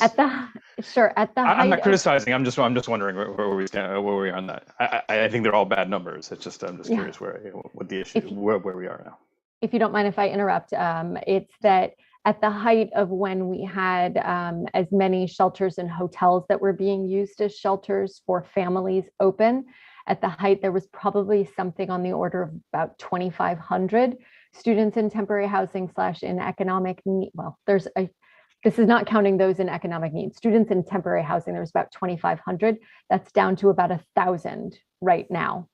not criticizing. I'm just wondering where we stand, where we are on that. I think they're all bad numbers. It's just I'm just curious what the issue, where we are now. If you don't mind if I interrupt, it's that at the height of when we had as many shelters and hotels that were being used as shelters for families open, At the height, there was probably something on the order of about 2,500 students in temporary housing / in economic need. Well, this is not counting those in economic need. Students in temporary housing, there's about 2,500. That's down to about 1,000 right now.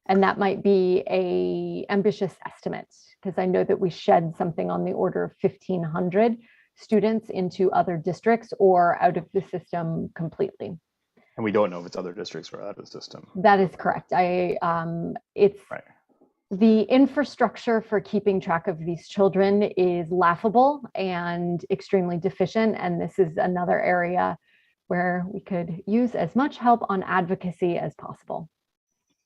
And that might be a ambitious estimate, because I know that we shed something on the order of 1,500 students into other districts or out of the system completely. And we don't know if it's other districts or out of the system. That is correct. It's right. The infrastructure for keeping track of these children is laughable and extremely deficient. And this is another area where we could use as much help on advocacy as possible.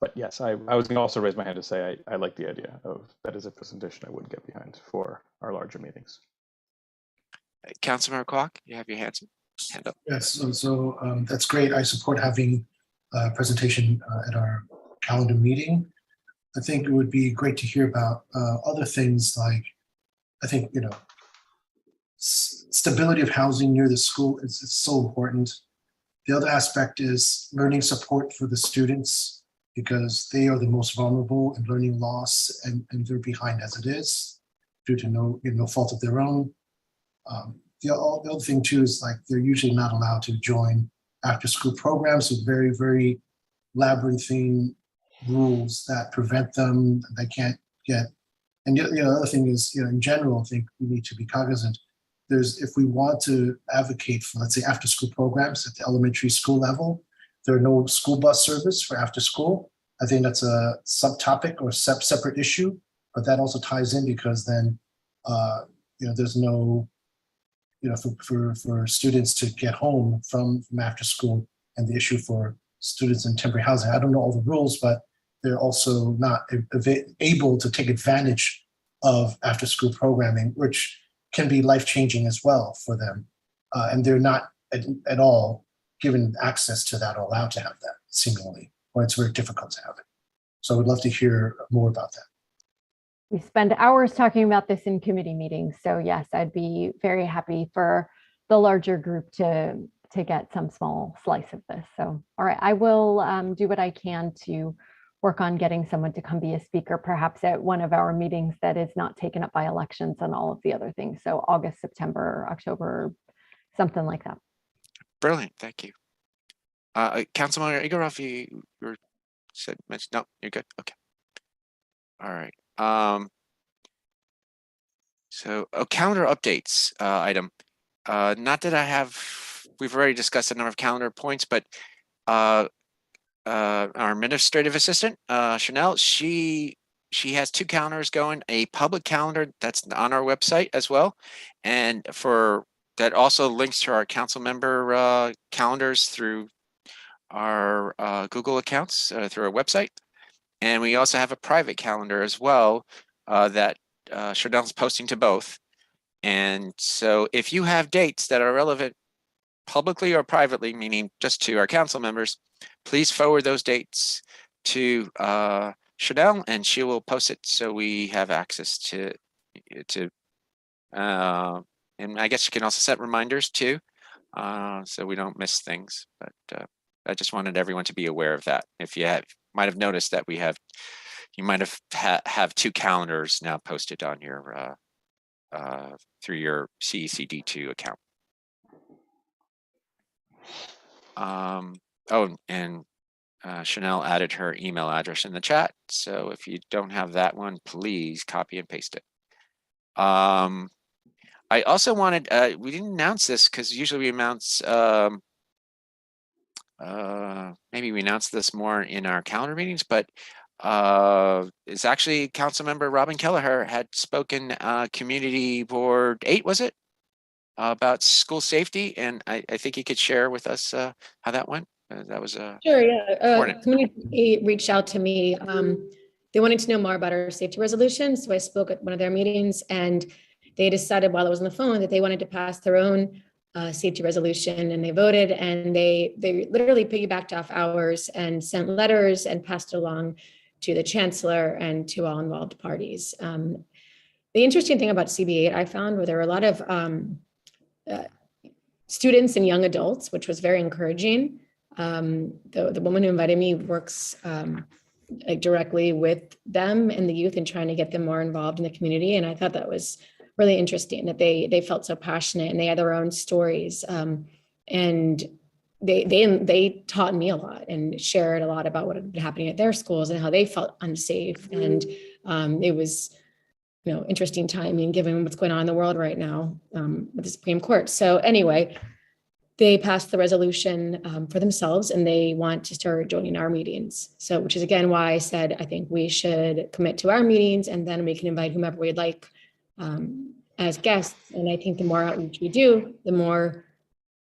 But yes, I was going to also raise my hand to say I like the idea of that as a presentation I would get behind for our larger meetings. Councilmember Kwok, you have your hand up. Yes, so that's great. I support having a presentation at our calendar meeting. I think it would be great to hear about other things like, I think, stability of housing near the school is so important. The other aspect is learning support for the students, because they are the most vulnerable in learning loss, and they're behind as it is due to no fault of their own. The other thing too is like they're usually not allowed to join after school programs with very, very labyrinthine rules that prevent them. They can't get. And the other thing is, in general, I think we need to be cognizant. If we want to advocate for, let's say, after school programs at the elementary school level, there are no school bus service for after school. I think that's a subtopic or separate issue, but that also ties in because then, there's no, for students to get home from after school, and the issue for students in temporary housing. I don't know all the rules, but they're also not able to take advantage of after school programming, which can be life-changing as well for them. And they're not at all given access to that or allowed to have that, seemingly, or it's very difficult to have it. So I would love to hear more about that. We spend hours talking about this in committee meetings. So yes, I'd be very happy for the larger group to get some small slice of this. So, all right, I will do what I can to work on getting someone to come be a speaker, perhaps at one of our meetings that is not taken up by elections and all of the other things. So August, September, October, something like that. Brilliant, thank you. Councilman Igoroff, you said mentioned, no, you're good. Okay. All right. So calendar updates item. Not that we've already discussed a number of calendar points, but our administrative assistant, Chanel, she has 2 calendars going, a public calendar that's on our website as well. And that also links to our council member calendars through our Google accounts through our website. And we also have a private calendar as well that Chanel's posting to both. And so if you have dates that are relevant publicly or privately, meaning just to our council members, please forward those dates to Chanel, and she will post it so we have access to and I guess you can also set reminders too, so we don't miss things. But I just wanted everyone to be aware of that. If you might have noticed that you might have 2 calendars now posted on your through your CECD2 account. Oh, and Chanel added her email address in the chat. So if you don't have that one, please copy and paste it. I also wanted, we didn't announce this because usually we announce, maybe we announce this more in our calendar meetings, but it's actually Councilmember Robin Kelleher had spoken Community Board 8, was it? About school safety, and I think he could share with us how that went. That was sure, yeah. Community reached out to me. They wanted to know more about our safety resolution, so I spoke at one of their meetings, and they decided while I was on the phone that they wanted to pass their own safety resolution, and they voted, and they literally piggybacked off ours and sent letters and passed it along to the chancellor and to all involved parties. The interesting thing about CB8 I found were there were a lot of students and young adults, which was very encouraging. The woman who invited me works like directly with them and the youth and trying to get them more involved in the community. And I thought that was really interesting that they felt so passionate and they had their own stories. And they taught me a lot and shared a lot about what had been happening at their schools and how they felt unsafe. And it was, you know, interesting timing given what's going on in the world right now with the Supreme Court. So anyway, they passed the resolution for themselves and they want to start joining our meetings. So, which is again why I said, I think we should commit to our meetings and then we can invite whomever we'd like as guests. And I think the more outreach we do, the more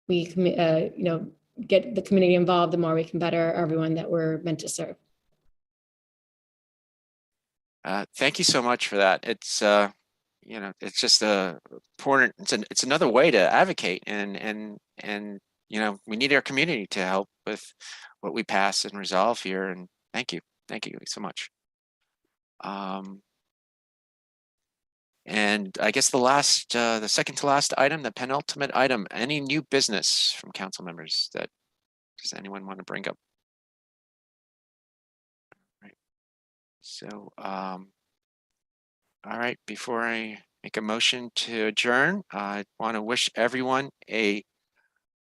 we you know, get the community involved, the more we can better everyone that we're meant to serve. Thank you so much for that. It's you know, it's just important. It's another way to advocate, and you know, we need our community to help with what we pass and resolve here. And thank you so much. And I guess the second to last item, the penultimate item, any new business from council members that does anyone want to bring up? Right. So, all right, before I make a motion to adjourn, I want to wish everyone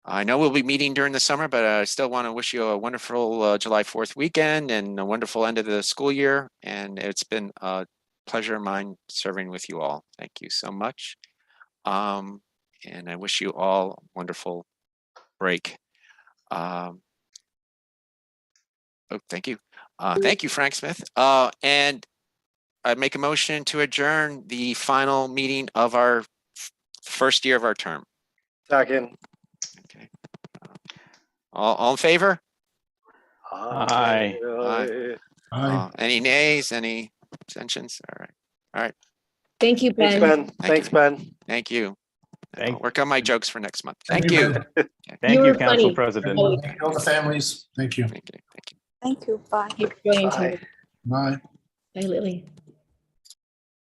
I know we'll be meeting during the summer, but I still want to wish you a wonderful July 4th weekend and a wonderful end of the school year. And it's been a pleasure of mine serving with you all. Thank you so much. And I wish you all a wonderful break. Oh, thank you. Thank you, Frank Smith. And I make a motion to adjourn the final meeting of our first year of our term. Second. Okay. All in favor? Aye. Aye. Any nays? Any abstentions? All right. Thank you, Thanks, Ben. Ben. Thanks, Ben. Thank you. Thank- I'll work on my jokes for next month. Thank you. Thank were you, Council funny. President. Always. Thank you, all the families. Thank you. Thank you. Thank you. Bye. Keep joining. Bye. Bye. Bye, Lily.